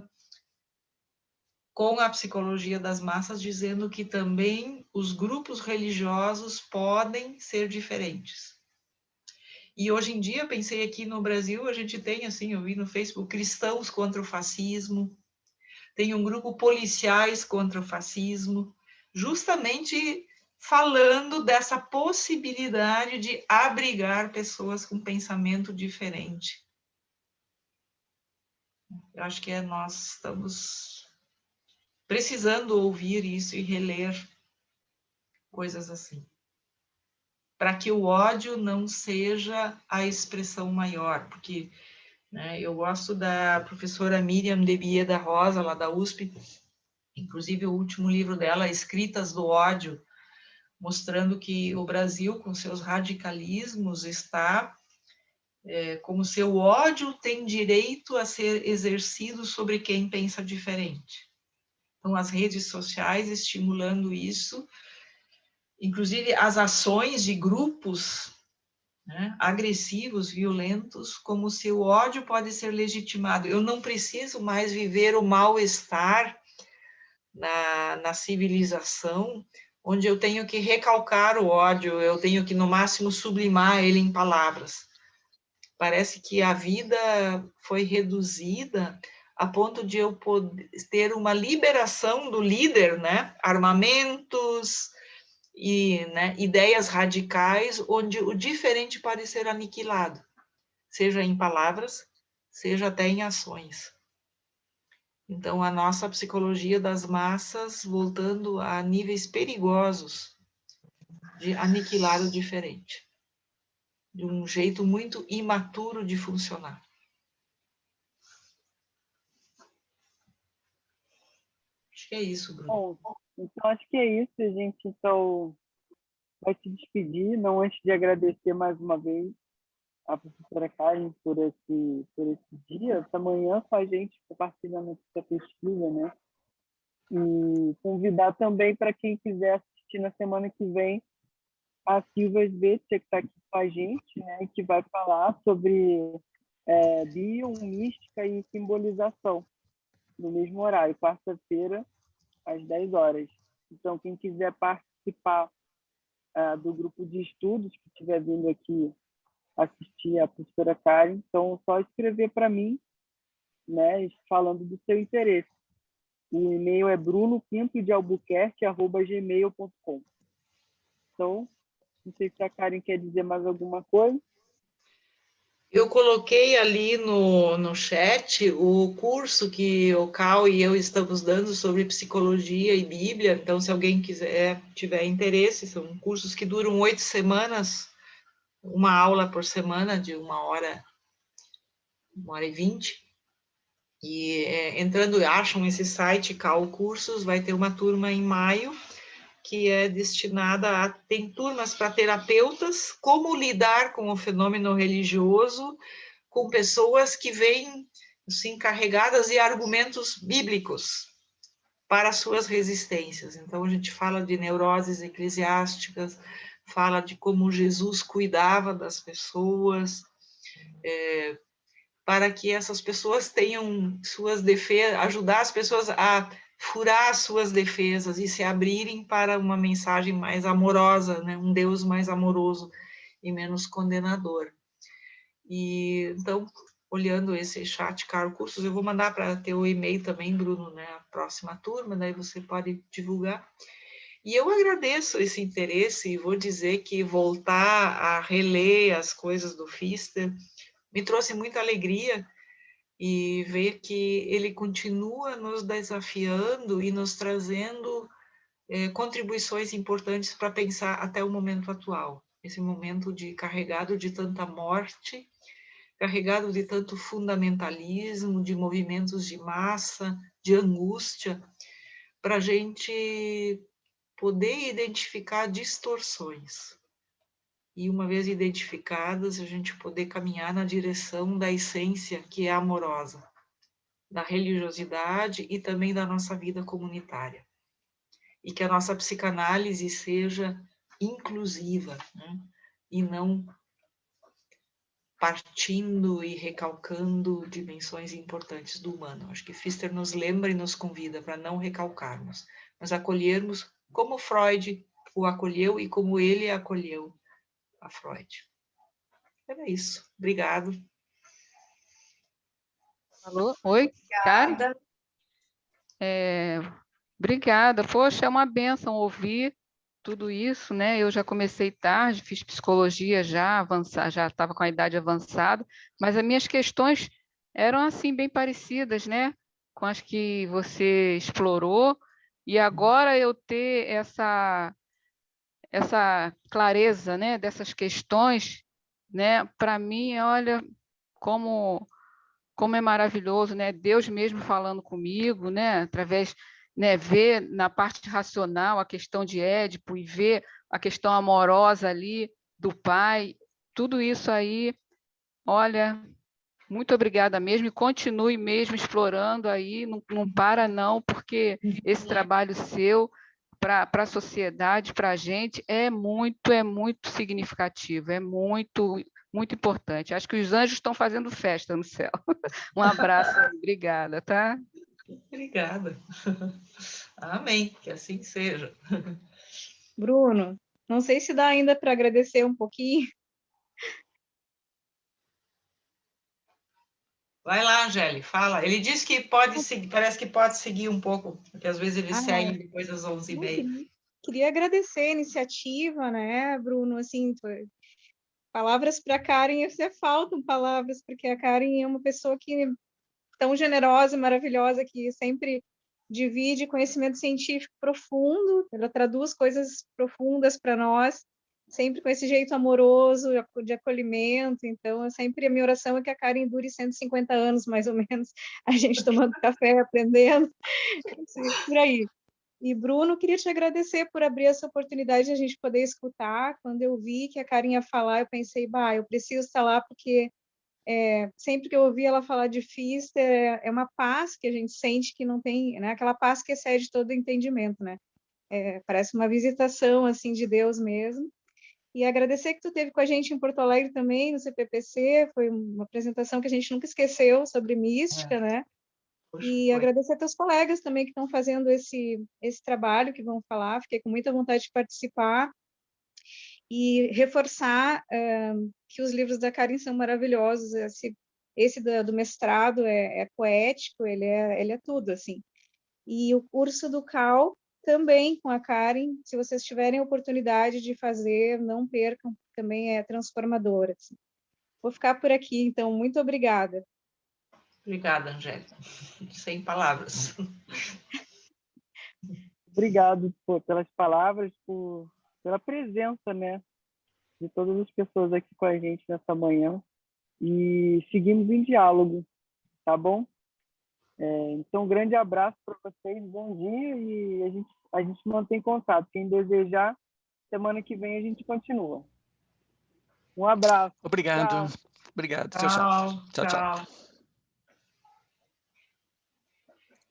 com a psicologia das massas, dizendo que também os grupos religiosos podem ser diferentes. E hoje em dia, pensei aqui no Brasil, a gente tem, assim, eu vi no Facebook, cristãos contra o fascismo, tem um grupo policiais contra o fascismo, justamente falando dessa possibilidade de abrigar pessoas com pensamento diferente. Eu acho que nós estamos precisando ouvir isso e reler coisas assim, para que o ódio não seja a expressão maior, porque, né, eu gosto da professora Miriam Debie da Rosa, lá da USP, inclusive o último livro dela, Escritas do Ódio, mostrando que o Brasil, com seus radicalismos, está como seu ódio tem direito a ser exercido sobre quem pensa diferente. Então, as redes sociais estimulando isso, inclusive as ações de grupos, né, agressivos, violentos, como se o ódio pode ser legitimado. Eu não preciso mais viver o mal-estar na civilização, onde eu tenho que recalcar o ódio, eu tenho que, no máximo, sublimar ele em palavras. Parece que a vida foi reduzida a ponto de eu poder ter uma liberação do líder, né? Armamentos e, né, ideias radicais, onde o diferente pode ser aniquilado, seja em palavras, seja até em ações. Então, a nossa psicologia das massas, voltando a níveis perigosos de aniquilar o diferente, de um jeito muito imaturo de funcionar. Acho que é isso, Bruno. Bom, então acho que é isso. A gente então vai se despedir, não antes de agradecer mais uma vez a professora Karen por esse dia, essa manhã com a gente, compartilhando essa pesquisa, né? E convidar também para quem quiser assistir na semana que vem a Silvia Svetsia, que está aqui com a gente, né? Que vai falar sobre biomística e simbolização, no mesmo horário, quarta-feira, às 10 horas. Então, quem quiser participar do grupo de estudos que estiver vindo aqui assistir a professora Karen, então só escrever para mim, né, falando do seu interesse. O e-mail é brunoquintodealbuquerque@gmail.com. Então, não sei se a Karen quer dizer mais alguma coisa. Eu coloquei ali no chat o curso que o Cal e eu estamos dando sobre psicologia e Bíblia, então se alguém tiver interesse, são cursos que duram 8 semanas, uma aula por semana de 1h e 20. E entrando, acham esse site, Cal Cursos, vai ter uma turma em maio, que é destinada tem turmas para terapeutas, como lidar com o fenômeno religioso, com pessoas que vêm, assim, carregadas de argumentos bíblicos para suas resistências. Então, a gente fala de neuroses eclesiásticas, fala de como Jesus cuidava das pessoas, para que essas pessoas tenham suas defesas, ajudar as pessoas a furar as suas defesas e se abrirem para uma mensagem mais amorosa, né? Um Deus mais amoroso e menos condenador. E então, olhando esse chat, Caro Cursos, eu vou mandar para teu e-mail também, Bruno, né? A próxima turma, daí você pode divulgar. E eu agradeço esse interesse e vou dizer que voltar a reler as coisas do Pfister me trouxe muita alegria, e ver que ele continua nos desafiando e nos trazendo contribuições importantes para pensar até o momento atual, esse momento carregado de tanta morte, carregado de tanto fundamentalismo, de movimentos de massa, de angústia, para a gente poder identificar distorções. e, uma vez identificadas, a gente poder caminhar na direção da essência que é amorosa, da religiosidade e também da nossa vida comunitária. E que a nossa psicanálise seja inclusiva, né? E não partindo e recalcando dimensões importantes do humano. Acho que Pfister nos lembra e nos convida para não recalcarmos, mas acolhermos como Freud o acolheu e como ele acolheu a Freud. Era isso. Obrigado. Alô? Oi, Karen? Obrigada. Poxa, é uma bênção ouvir tudo isso, né? Eu já comecei tarde, fiz psicologia já avançada, já estava com a idade avançada, mas as minhas questões eram assim bem parecidas, né? Com as que você explorou, e agora eu ter essa clareza, né, dessas questões, né? Para mim, olha como é maravilhoso, né? Deus mesmo falando comigo, né? Através, né? Ver na parte racional a questão de Édipo e ver a questão amorosa ali do pai, tudo isso aí, olha, muito obrigada mesmo e continue mesmo explorando aí, não para não, porque esse trabalho seu para a sociedade, para a gente, é muito significativo, é muito importante. Acho que os anjos estão fazendo festa no céu. Um abraço, obrigada, tá? Obrigada. Amém, que assim seja. Bruno, não sei se dá ainda para agradecer um pouquinho. Vai lá, Angélica, fala. Ele disse que pode seguir, parece que pode seguir um pouco, porque às vezes ele segue depois das 11h30. Queria agradecer a iniciativa, né, Bruno? Assim, palavras para a Karen, até faltam palavras, porque a Karen é uma pessoa que tão generosa, maravilhosa, que sempre divide conhecimento científico profundo, ela traduz coisas profundas para nós, sempre com esse jeito amoroso, de acolhimento. Então, sempre a minha oração é que a Karen dure 150 anos, mais ou menos, a gente tomando café, aprendendo, por aí. E, Bruno, queria te agradecer por abrir essa oportunidade de a gente poder escutar. Quando eu vi que a Karen ia falar, eu pensei, eu preciso estar lá, porque sempre que eu ouvi ela falar de Pfister, é uma paz que a gente sente que não tem, né? Aquela paz que excede todo o entendimento, né? Parece uma visitação, assim, de Deus mesmo. E agradecer que tu esteve com a gente em Porto Alegre também, no CPPC, foi uma apresentação que a gente nunca esqueceu sobre mística, né? E agradecer a teus colegas também que estão fazendo esse trabalho, que vão falar, fiquei com muita vontade de participar, e reforçar que os livros da Karen são maravilhosos. Esse do mestrado é poético, ele é tudo, assim. E o curso do Cal também com a Karen, se vocês tiverem a oportunidade de fazer, não percam, também é transformador, assim. Vou ficar por aqui, então, muito obrigada. Obrigada, Angélica. Sem palavras. Obrigado pelas palavras, pela presença, né, de todas as pessoas aqui com a gente nessa manhã. E seguimos em diálogo, tá bom? Então, um grande abraço para vocês, bom dia, e a gente mantém contato. Quem desejar, semana que vem a gente continua. Um abraço. Obrigado. Tchau. Obrigado. Tchau, tchau. Tchau.